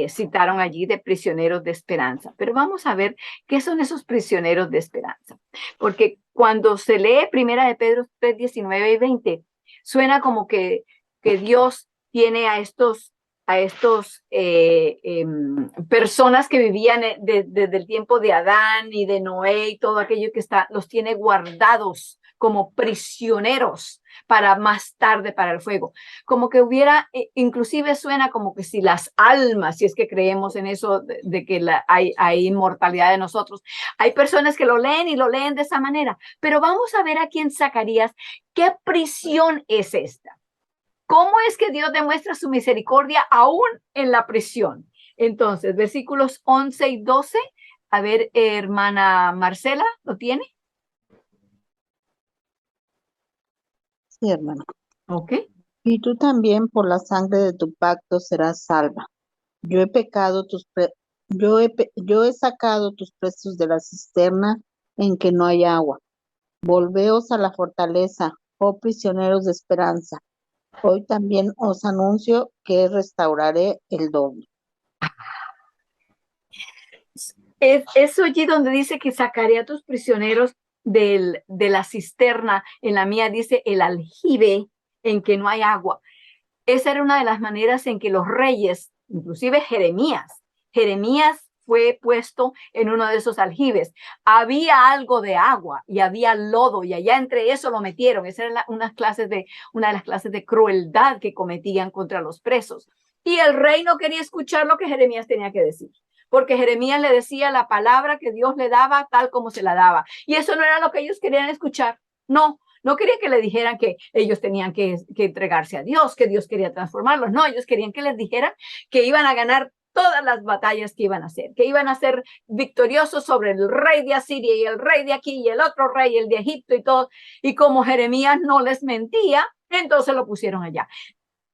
citaron allí de prisioneros de esperanza, pero vamos a ver qué son esos prisioneros de esperanza. Porque cuando se lee Primera de Pedro 3, 19 y 20, suena como que Dios tiene a estos personas que vivían desde el tiempo de Adán y de Noé y todo aquello que los tiene guardados como prisioneros para más tarde para el fuego. Como que hubiera, inclusive suena como que si las almas, si es que creemos en eso de que hay inmortalidad de nosotros, hay personas que lo leen y lo leen de esa manera. Pero vamos a ver aquí en Zacarías qué prisión es esta. ¿Cómo es que Dios demuestra su misericordia aún en la prisión? Entonces, versículos 11 y 12. A ver, hermana Marcela, ¿lo tiene? Sí, hermano. Ok. Y tú también por la sangre de tu pacto serás salva. Yo he sacado tus presos de la cisterna en que no hay agua. Volveos a la fortaleza, oh prisioneros de esperanza. Hoy también os anuncio que restauraré el doble. Es allí donde dice que sacaré a tus prisioneros de la cisterna. En la mía dice el aljibe en que no hay agua. Esa era una de las maneras en que los reyes, inclusive Jeremías fue puesto en uno de esos aljibes. Había algo de agua y había lodo y allá entre eso lo metieron. Esa era una de las clases de crueldad que cometían contra los presos. Y el rey no quería escuchar lo que Jeremías tenía que decir, porque Jeremías le decía la palabra que Dios le daba tal como se la daba. Y eso no era lo que ellos querían escuchar. No querían que le dijeran que ellos tenían que entregarse a Dios, que Dios quería transformarlos. No, ellos querían que les dijeran que iban a ganar todas las batallas que iban a hacer, que iban a ser victoriosos sobre el rey de Asiria y el rey de aquí y el otro rey, el de Egipto y todo. Y como Jeremías no les mentía, entonces lo pusieron allá.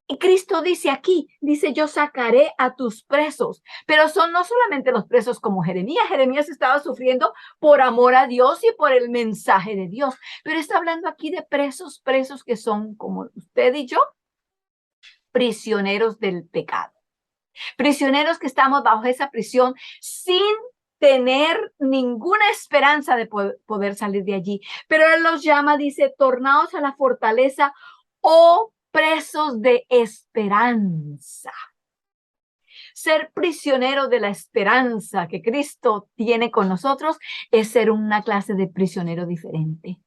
Y Cristo dice aquí, dice, yo sacaré a tus presos, pero son no solamente los presos como Jeremías estaba sufriendo por amor a Dios y por el mensaje de Dios, pero está hablando aquí de presos que son como usted y yo, prisioneros del pecado, prisioneros que estamos bajo esa prisión sin tener ninguna esperanza de poder salir de allí. Pero Él los llama, dice, tornaos a la fortaleza, oh presos de esperanza. Ser prisionero de la esperanza que Cristo tiene con nosotros es ser una clase de prisionero diferente.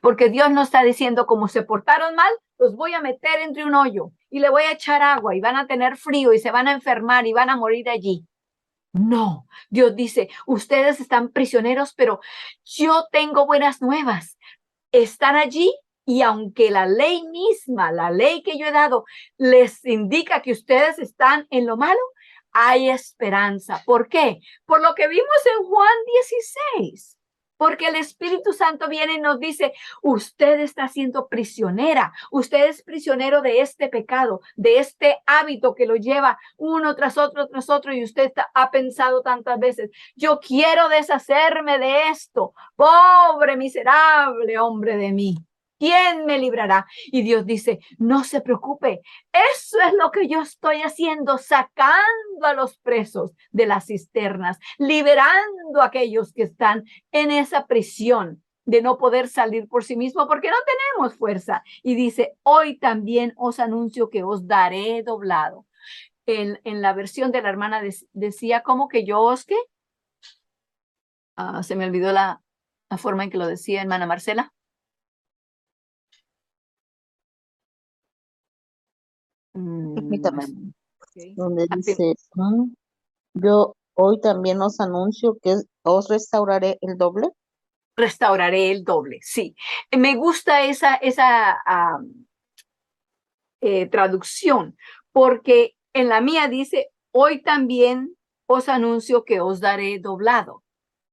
Porque Dios no está diciendo, como se portaron mal, los voy a meter entre un hoyo y le voy a echar agua y van a tener frío y se van a enfermar y van a morir allí. No, Dios dice, ustedes están prisioneros, pero yo tengo buenas nuevas. Están allí y aunque la ley misma, la ley que yo he dado, les indica que ustedes están en lo malo, hay esperanza. ¿Por qué? Por lo que vimos en Juan 16. Porque el Espíritu Santo viene y nos dice, usted está siendo prisionera, usted es prisionero de este pecado, de este hábito que lo lleva uno tras otro, y usted ha pensado tantas veces, yo quiero deshacerme de esto, pobre, miserable hombre de mí. ¿Quién me librará? Y Dios dice, no se preocupe, eso es lo que yo estoy haciendo, sacando a los presos de las cisternas, liberando a aquellos que están en esa prisión de no poder salir por sí mismo porque no tenemos fuerza. Y dice, hoy también os anuncio que os daré doblado. En la versión de la hermana decía, ¿cómo que yo os qué? Se me olvidó la forma en que lo decía, hermana Marcela. Permítame, Okay. donde dice, yo hoy también os anuncio que os restauraré el doble. Restauraré el doble, sí. Me gusta esa traducción, porque en la mía dice, hoy también os anuncio que os daré doblado.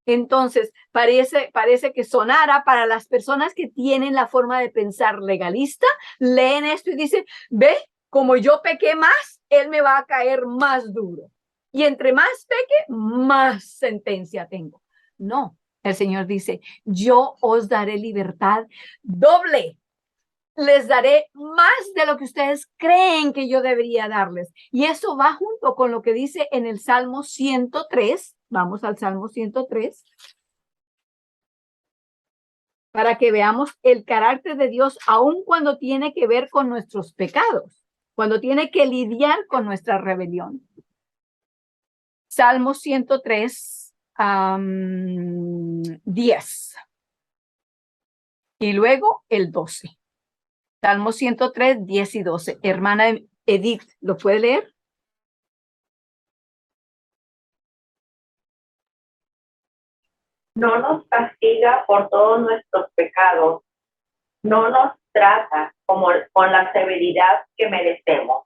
Entonces, parece que sonara para las personas que tienen la forma de pensar legalista, leen esto y dicen, ve, como yo pequé más, él me va a caer más duro. Y entre más peque, más sentencia tengo. No, el Señor dice, yo os daré libertad doble. Les daré más de lo que ustedes creen que yo debería darles. Y eso va junto con lo que dice en el Salmo 103. Vamos al Salmo 103. Para que veamos el carácter de Dios, aun cuando tiene que ver con nuestros pecados, cuando tiene que lidiar con nuestra rebelión. Salmo 103, 10. Y luego el 12. Salmo 103, 10 y 12. Hermana Edith, ¿lo puede leer? No nos castiga por todos nuestros pecados, no nos trata con la severidad que merecemos.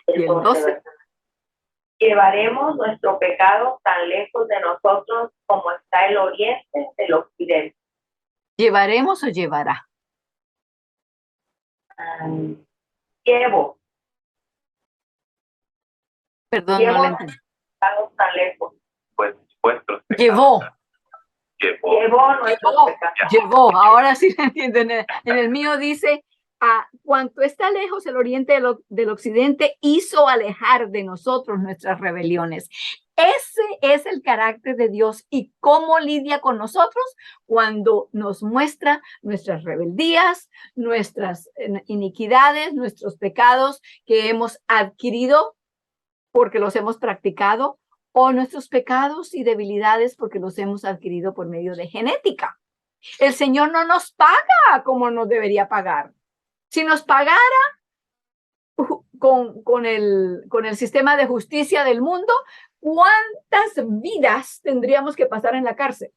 Y el 12. Llevaremos nuestro pecado tan lejos de nosotros como está el oriente del occidente. ¿Llevaremos o llevará? Llevo. Perdón, Llevo no le entendí. Pecados tan lejos. Pues vuestros pecados. Llevó. Llevó nuestros pecados. Llevó. Ahora sí lo entiendo. En el mío dice, a cuanto está lejos el oriente del occidente, hizo alejar de nosotros nuestras rebeliones. Ese es el carácter de Dios y cómo lidia con nosotros cuando nos muestra nuestras rebeldías, nuestras iniquidades, nuestros pecados que hemos adquirido porque los hemos practicado, o nuestros pecados y debilidades porque los hemos adquirido por medio de genética. El Señor no nos paga como nos debería pagar. Si nos pagara con el sistema de justicia del mundo, ¿cuántas vidas tendríamos que pasar en la cárcel?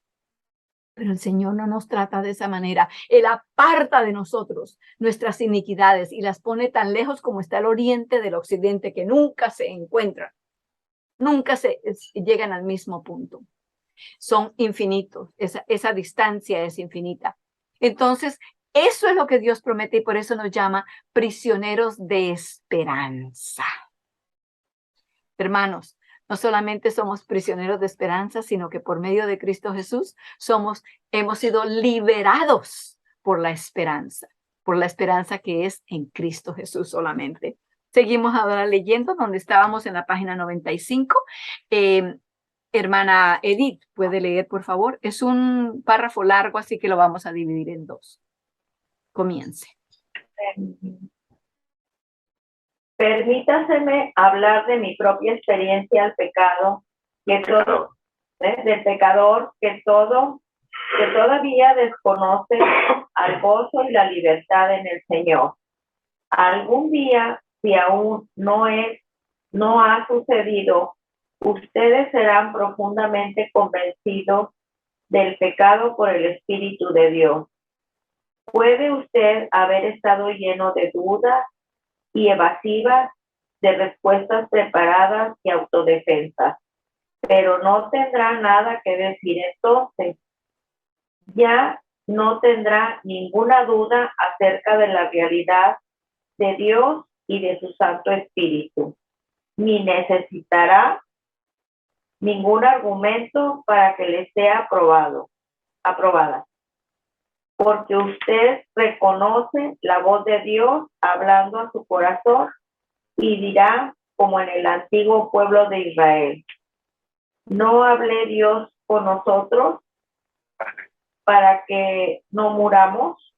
Pero el Señor no nos trata de esa manera. Él aparta de nosotros nuestras iniquidades y las pone tan lejos como está el oriente del occidente, que nunca se encuentran. Nunca llegan al mismo punto. Son infinitos. Esa distancia es infinita. Entonces, eso es lo que Dios promete y por eso nos llama prisioneros de esperanza. Hermanos, no solamente somos prisioneros de esperanza, sino que por medio de Cristo Jesús hemos sido liberados por la esperanza que es en Cristo Jesús solamente. Seguimos ahora leyendo donde estábamos en la página 95. Hermana Edith, ¿puede leer, por favor? Es un párrafo largo, así que lo vamos a dividir en dos. Comience. Permítaseme hablar de mi propia experiencia al pecado, del pecador que todavía desconoce al gozo y la libertad en el Señor. Algún día, si aún no ha sucedido, ustedes serán profundamente convencidos del pecado por el Espíritu de Dios. Puede usted haber estado lleno de dudas y evasivas, de respuestas preparadas y autodefensas, pero no tendrá nada que decir entonces. Ya no tendrá ninguna duda acerca de la realidad de Dios y de su Santo Espíritu, ni necesitará ningún argumento para que le sea aprobada, porque usted reconoce la voz de Dios hablando a su corazón y dirá, como en el antiguo pueblo de Israel: ¿no hablé Dios con nosotros para que no muramos?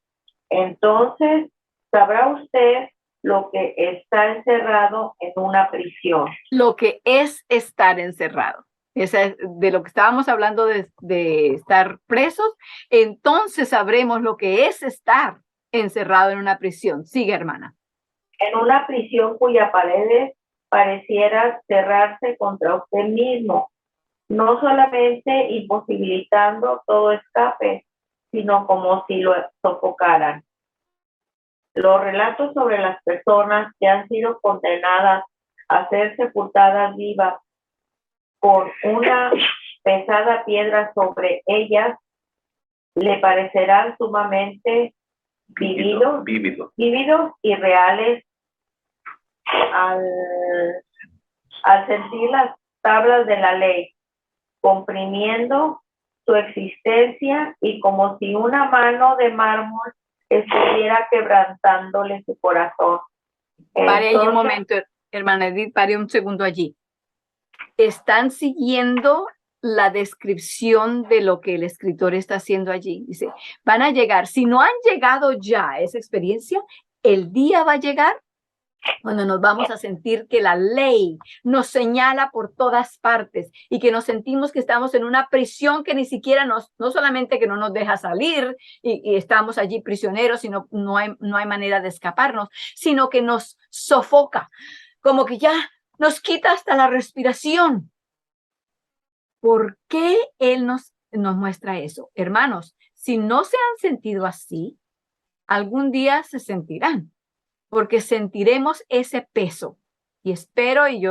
Entonces sabrá usted lo que está encerrado en una prisión. Lo que es estar encerrado. Esa es de lo que estábamos hablando de estar presos. Entonces sabremos lo que es estar encerrado en una prisión. Sigue, hermana. En una prisión cuya paredes pareciera cerrarse contra usted mismo, no solamente imposibilitando todo escape, sino como si lo sofocaran. Los relatos sobre las personas que han sido condenadas a ser sepultadas vivas con una pesada piedra sobre ellas le parecerán sumamente vívidos y reales al sentir las tablas de la ley comprimiendo su existencia, y como si una mano de mármol estuviera quebrantándole su corazón. Pare ahí un momento, hermana Edith, pare un segundo allí. Están siguiendo la descripción de lo que el escritor está haciendo allí. Dice, van a llegar, si no han llegado ya a esa experiencia, el día va a llegar cuando nos vamos a sentir que la ley nos señala por todas partes y que nos sentimos que estamos en una prisión que ni siquiera no solamente que no nos deja salir y estamos allí prisioneros, sino no hay manera de escaparnos, sino que nos sofoca, como que ya nos quita hasta la respiración. ¿Por qué Él nos muestra eso? Hermanos, si no se han sentido así, algún día se sentirán, porque sentiremos ese peso. Y espero, y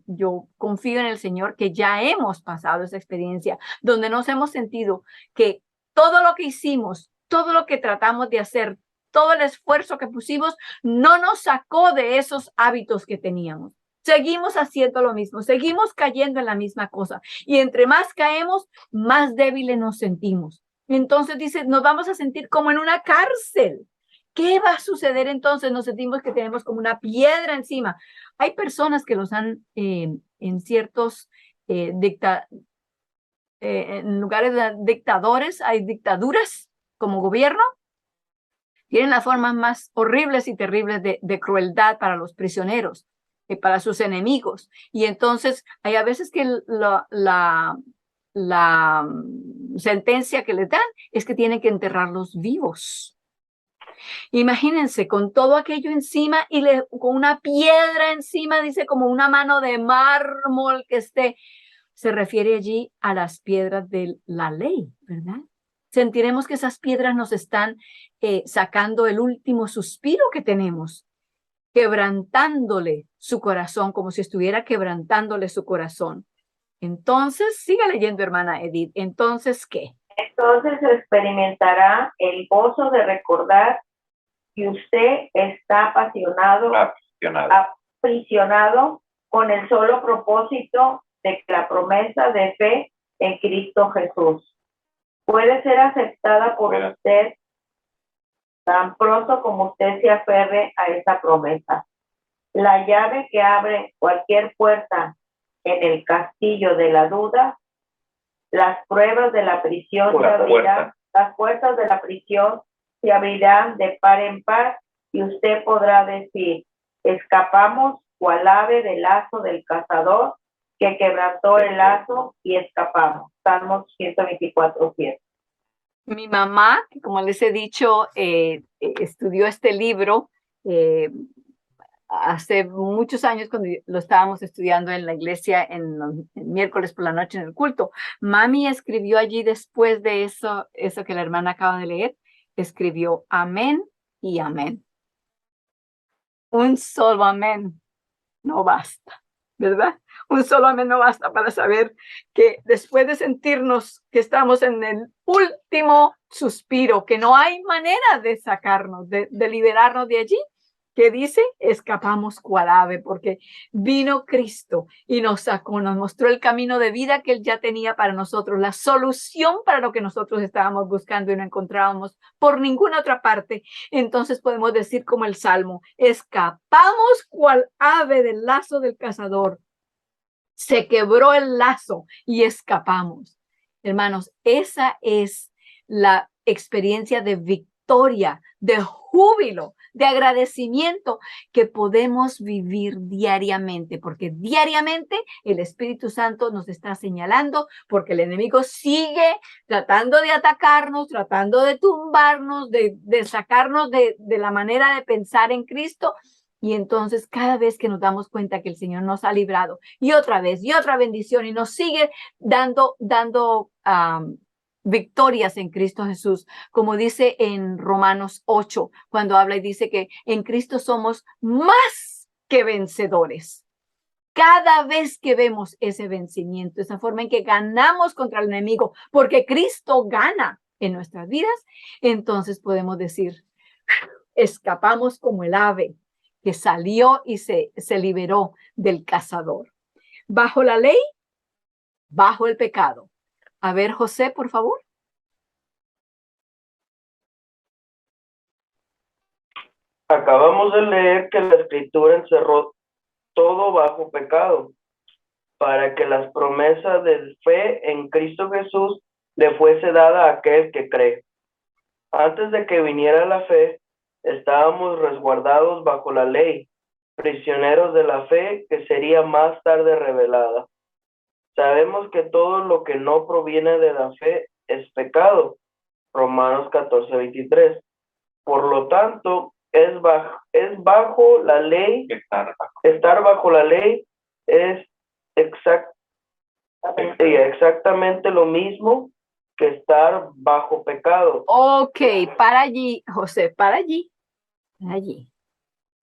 yo confío en el Señor, que ya hemos pasado esa experiencia, donde nos hemos sentido que todo lo que hicimos, todo lo que tratamos de hacer, todo el esfuerzo que pusimos, no nos sacó de esos hábitos que teníamos. Seguimos haciendo lo mismo, seguimos cayendo en la misma cosa. Y entre más caemos, más débiles nos sentimos. Entonces dice, nos vamos a sentir como en una cárcel. ¿Qué va a suceder entonces? Nos sentimos que tenemos como una piedra encima. Hay personas que los han en ciertos en lugares de dictadores, hay dictaduras como gobierno, tienen las formas más horribles y terribles de crueldad para los prisioneros, para sus enemigos. Y entonces hay a veces que la sentencia que les dan es que tienen que enterrarlos vivos. Imagínense con todo aquello encima y con una piedra encima, dice como una mano de mármol que se refiere allí a las piedras de la ley, ¿verdad? Sentiremos que esas piedras nos están sacando el último suspiro que tenemos, quebrantándole su corazón, como si estuviera quebrantándole su corazón. Entonces, siga leyendo, hermana Edith. Entonces, ¿qué? Entonces experimentará el gozo de recordar que usted está aprisionado con el solo propósito de que la promesa de fe en Cristo Jesús puede ser aceptada por usted tan pronto como usted se aferre a esa promesa. La llave que abre cualquier puerta en el castillo de la duda las pruebas de la prisión Por se la abrirán, las puertas de la prisión se abrirán de par en par, y usted podrá decir, escapamos cual ave del lazo del cazador, que quebrantó el lazo y escapamos. Salmos 124:7. Mi mamá, que como les he dicho, estudió este libro hace muchos años cuando lo estábamos estudiando en la iglesia en miércoles por la noche en el culto. Mami escribió allí después de eso que la hermana acaba de leer, escribió amén y amén. Un solo amén no basta, ¿verdad? Un solo amén no basta para saber que después de sentirnos que estamos en el último suspiro, que no hay manera de sacarnos, de liberarnos de allí, que dice, escapamos cual ave, porque vino Cristo y nos sacó, nos mostró el camino de vida que Él ya tenía para nosotros, la solución para lo que nosotros estábamos buscando y no encontrábamos por ninguna otra parte. Entonces podemos decir como el Salmo, escapamos cual ave del lazo del cazador. Se quebró el lazo y escapamos. Hermanos, esa es la experiencia de victoria, de júbilo, de agradecimiento que podemos vivir diariamente, porque diariamente el Espíritu Santo nos está señalando, porque el enemigo sigue tratando de atacarnos, tratando de tumbarnos, de sacarnos de la manera de pensar en Cristo. Y entonces cada vez que nos damos cuenta que el Señor nos ha librado y otra vez y otra bendición y nos sigue dando victorias en Cristo Jesús, como dice en Romanos 8, cuando habla y dice que en Cristo somos más que vencedores. Cada vez que vemos ese vencimiento, esa forma en que ganamos contra el enemigo, porque Cristo gana en nuestras vidas, entonces podemos decir, escapamos como el ave que salió y se liberó del cazador. Bajo la ley, bajo el pecado. A ver, José, por favor. Acabamos de leer que la Escritura encerró todo bajo pecado, para que las promesas de fe en Cristo Jesús le fuese dada a aquel que cree. Antes de que viniera la fe, estábamos resguardados bajo la ley, prisioneros de la fe que sería más tarde revelada. Sabemos que todo lo que no proviene de la fe es pecado. Romanos 14:23. Por lo tanto, es bajo la ley. Estar bajo la ley es exactamente lo mismo que estar bajo pecado. Ok, para allí, José, para allí.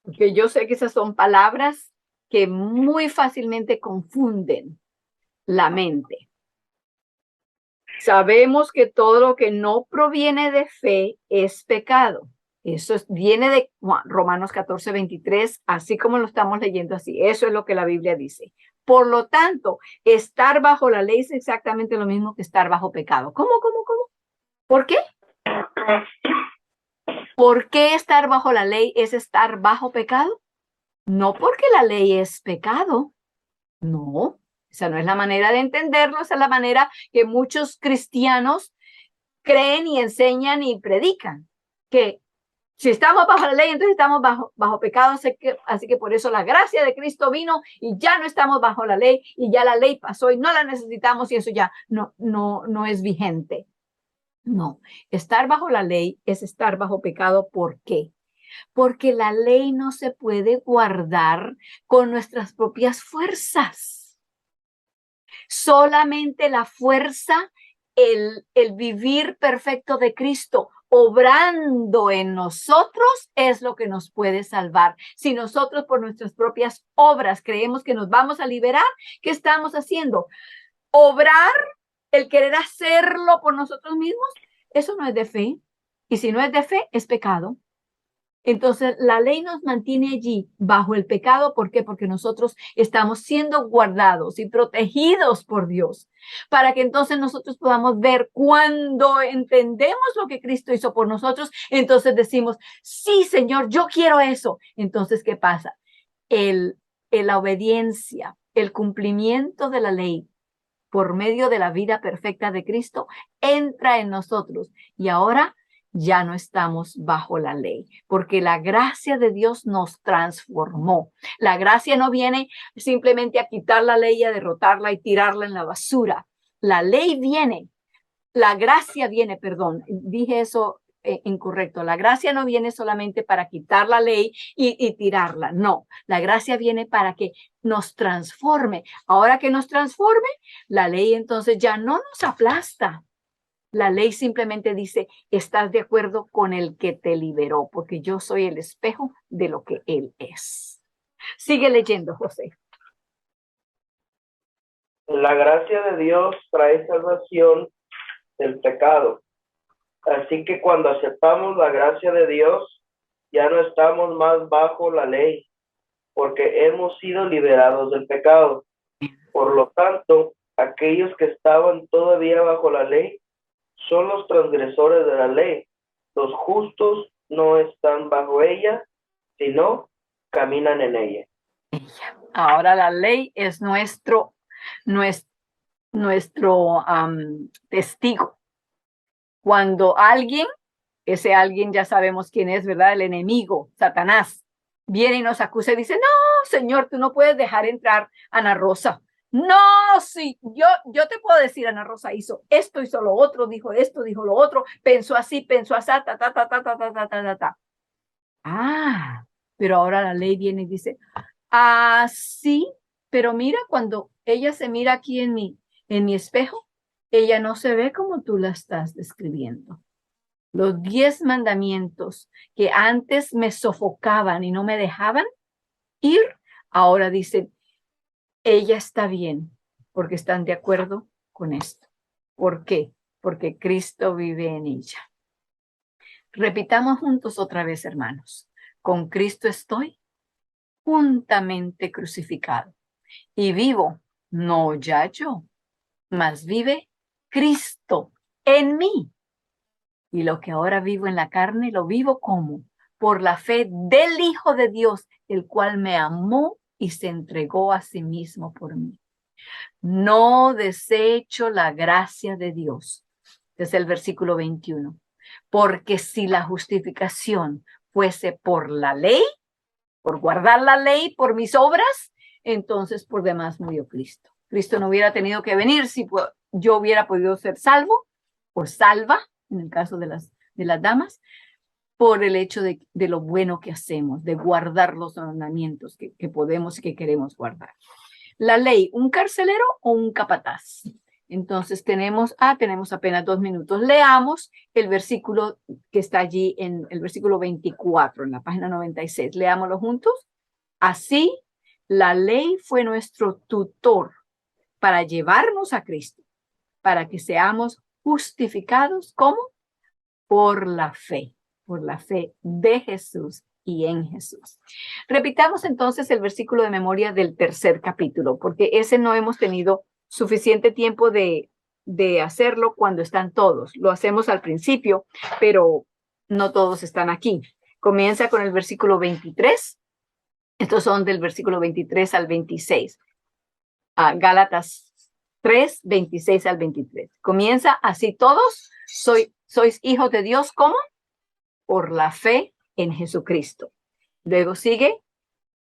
Porque yo sé que esas son palabras que muy fácilmente confunden la mente. Sabemos que todo lo que no proviene de fe es pecado. Eso viene de Romanos 14:23, así como lo estamos leyendo así. Eso es lo que la Biblia dice. Por lo tanto, estar bajo la ley es exactamente lo mismo que estar bajo pecado. ¿Cómo? ¿Por qué? ¿Por qué estar bajo la ley es estar bajo pecado? No porque la ley es pecado. No, esa no es la manera de entenderlo, esa es la manera que muchos cristianos creen y enseñan y predican. Que si estamos bajo la ley, entonces estamos bajo pecado, así que por eso la gracia de Cristo vino y ya no estamos bajo la ley y ya la ley pasó y no la necesitamos y eso ya no es vigente. No, estar bajo la ley es estar bajo pecado. ¿Por qué? Porque la ley no se puede guardar con nuestras propias fuerzas. Solamente la fuerza, el vivir perfecto de Cristo, obrando en nosotros, es lo que nos puede salvar. Si nosotros por nuestras propias obras creemos que nos vamos a liberar, ¿qué estamos haciendo? Obrar, el querer hacerlo por nosotros mismos, eso no es de fe. Y si no es de fe, es pecado. Entonces, la ley nos mantiene allí bajo el pecado. ¿Por qué? Porque nosotros estamos siendo guardados y protegidos por Dios para que entonces nosotros podamos ver cuando entendemos lo que Cristo hizo por nosotros. Entonces decimos, sí, Señor, yo quiero eso. Entonces, ¿qué pasa? La obediencia, el cumplimiento de la ley por medio de la vida perfecta de Cristo, entra en nosotros. Y ahora ya no estamos bajo la ley, porque la gracia de Dios nos transformó. La gracia no viene simplemente a quitar la ley, a derrotarla y tirarla en la basura. La ley viene, la gracia viene, perdón, dije eso incorrecto. La gracia no viene solamente para quitar la ley y tirarla. No, la gracia viene para que nos transforme. Ahora que nos transforme, la ley entonces ya no nos aplasta. La ley simplemente dice, estás de acuerdo con el que te liberó, porque yo soy el espejo de lo que él es. Sigue leyendo, José. La gracia de Dios trae salvación del pecado. Así que cuando aceptamos la gracia de Dios, ya no estamos más bajo la ley, porque hemos sido liberados del pecado. Por lo tanto, aquellos que estaban todavía bajo la ley son los transgresores de la ley. Los justos no están bajo ella, sino caminan en ella. Ahora la ley es nuestro testigo. Cuando alguien, ese alguien ya sabemos quién es, ¿verdad? El enemigo, Satanás, viene y nos acusa y dice, no, Señor, tú no puedes dejar entrar a Ana Rosa. No, sí, yo te puedo decir, Ana Rosa hizo esto, hizo lo otro, dijo esto, dijo lo otro, pensó así, ta, ta, ta, ta, ta, ta, ta, ta, ta, ta. Ah, pero ahora la ley viene y dice, sí, pero mira, cuando ella se mira aquí en mi espejo, ella no se ve como tú la estás describiendo. Los 10 mandamientos que antes me sofocaban y no me dejaban ir, ahora dicen, ella está bien, porque están de acuerdo con esto. ¿Por qué? Porque Cristo vive en ella. Repitamos juntos otra vez, hermanos. Con Cristo estoy juntamente crucificado y vivo, no ya yo, mas vive Cristo en mí. Y lo que ahora vivo en la carne, lo vivo como por la fe del Hijo de Dios, el cual me amó y se entregó a sí mismo por mí. No desecho la gracia de Dios. Es el versículo 21. Porque si la justificación fuese por la ley, por guardar la ley, por mis obras, entonces por demás murió Cristo. Cristo no hubiera tenido que venir si yo hubiera podido ser salvo o salva, en el caso de las damas, por el hecho de lo bueno que hacemos, de guardar los mandamientos que podemos y que queremos guardar. La ley, ¿un carcelero o un capataz? Entonces tenemos apenas 2 minutos. Leamos el versículo que está allí en el versículo 24, en la página 96. Leámoslo juntos. Así, la ley fue nuestro tutor para llevarnos a Cristo, para que seamos justificados, ¿cómo? Por la fe de Jesús y en Jesús. Repitamos entonces el versículo de memoria del 3er capítulo, porque ese no hemos tenido suficiente tiempo de hacerlo cuando están todos. Lo hacemos al principio, pero no todos están aquí. Comienza con el versículo 23. Estos son del versículo 23 al 26. Gálatas 3, 26 al 23. Comienza así todos. Sois hijos de Dios, ¿cómo? Por la fe en Jesucristo. Luego sigue,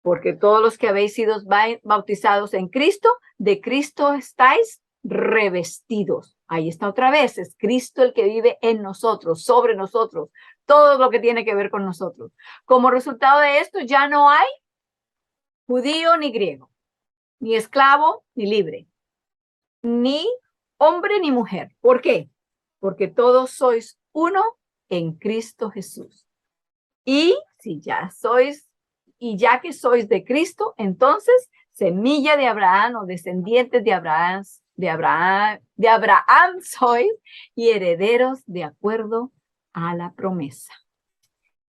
porque todos los que habéis sido bautizados en Cristo, de Cristo estáis revestidos. Ahí está otra vez, es Cristo el que vive en nosotros, sobre nosotros, todo lo que tiene que ver con nosotros. Como resultado de esto, ya no hay judío ni griego, ni esclavo ni libre, ni hombre ni mujer. ¿Por qué? Porque todos sois uno en Cristo Jesús. Y ya que sois de Cristo, entonces semilla de Abraham o descendientes de Abraham sois y herederos de acuerdo a la promesa.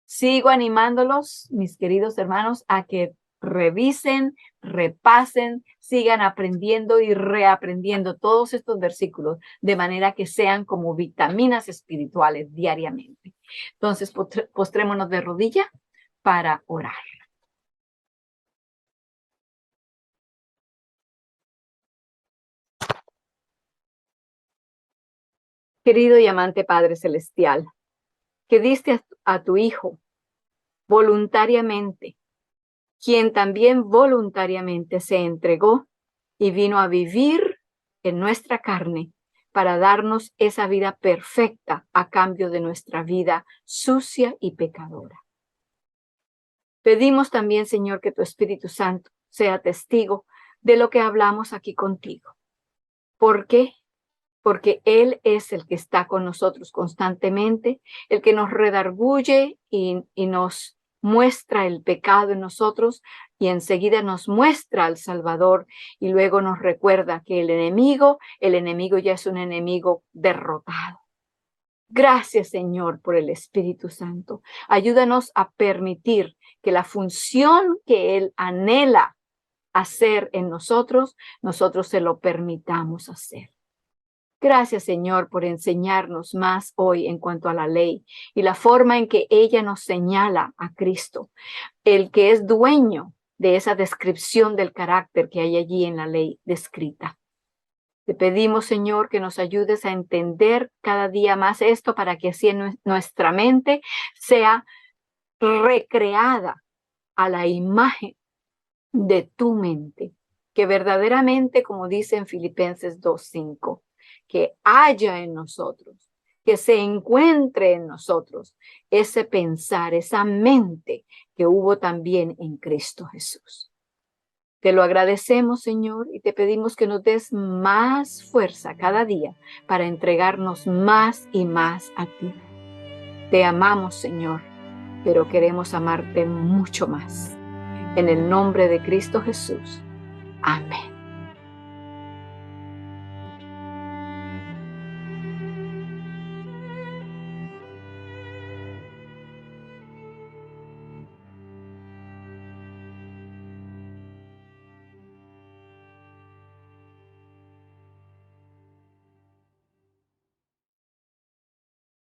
Sigo animándolos, mis queridos hermanos, a que revisen, repasen, sigan aprendiendo y reaprendiendo todos estos versículos de manera que sean como vitaminas espirituales diariamente. Entonces, postrémonos de rodilla para orar. Querido y amante Padre Celestial, que diste a tu Hijo voluntariamente, quien también voluntariamente se entregó y vino a vivir en nuestra carne para darnos esa vida perfecta a cambio de nuestra vida sucia y pecadora. Pedimos también, Señor, que tu Espíritu Santo sea testigo de lo que hablamos aquí contigo. ¿Por qué? Porque Él es el que está con nosotros constantemente, el que nos redarguye y nos muestra el pecado en nosotros y enseguida nos muestra al Salvador y luego nos recuerda que el enemigo ya es un enemigo derrotado. Gracias, Señor, por el Espíritu Santo. Ayúdanos a permitir que la función que Él anhela hacer en nosotros se lo permitamos hacer. Gracias, Señor, por enseñarnos más hoy en cuanto a la ley y la forma en que ella nos señala a Cristo, el que es dueño de esa descripción del carácter que hay allí en la ley descrita. Te pedimos, Señor, que nos ayudes a entender cada día más esto para que así nuestra mente sea recreada a la imagen de tu mente, que verdaderamente, como dice en Filipenses 2:5, que haya en nosotros, que se encuentre en nosotros ese pensar, esa mente que hubo también en Cristo Jesús. Te lo agradecemos, Señor, y te pedimos que nos des más fuerza cada día para entregarnos más y más a ti. Te amamos, Señor, pero queremos amarte mucho más. En el nombre de Cristo Jesús. Amén.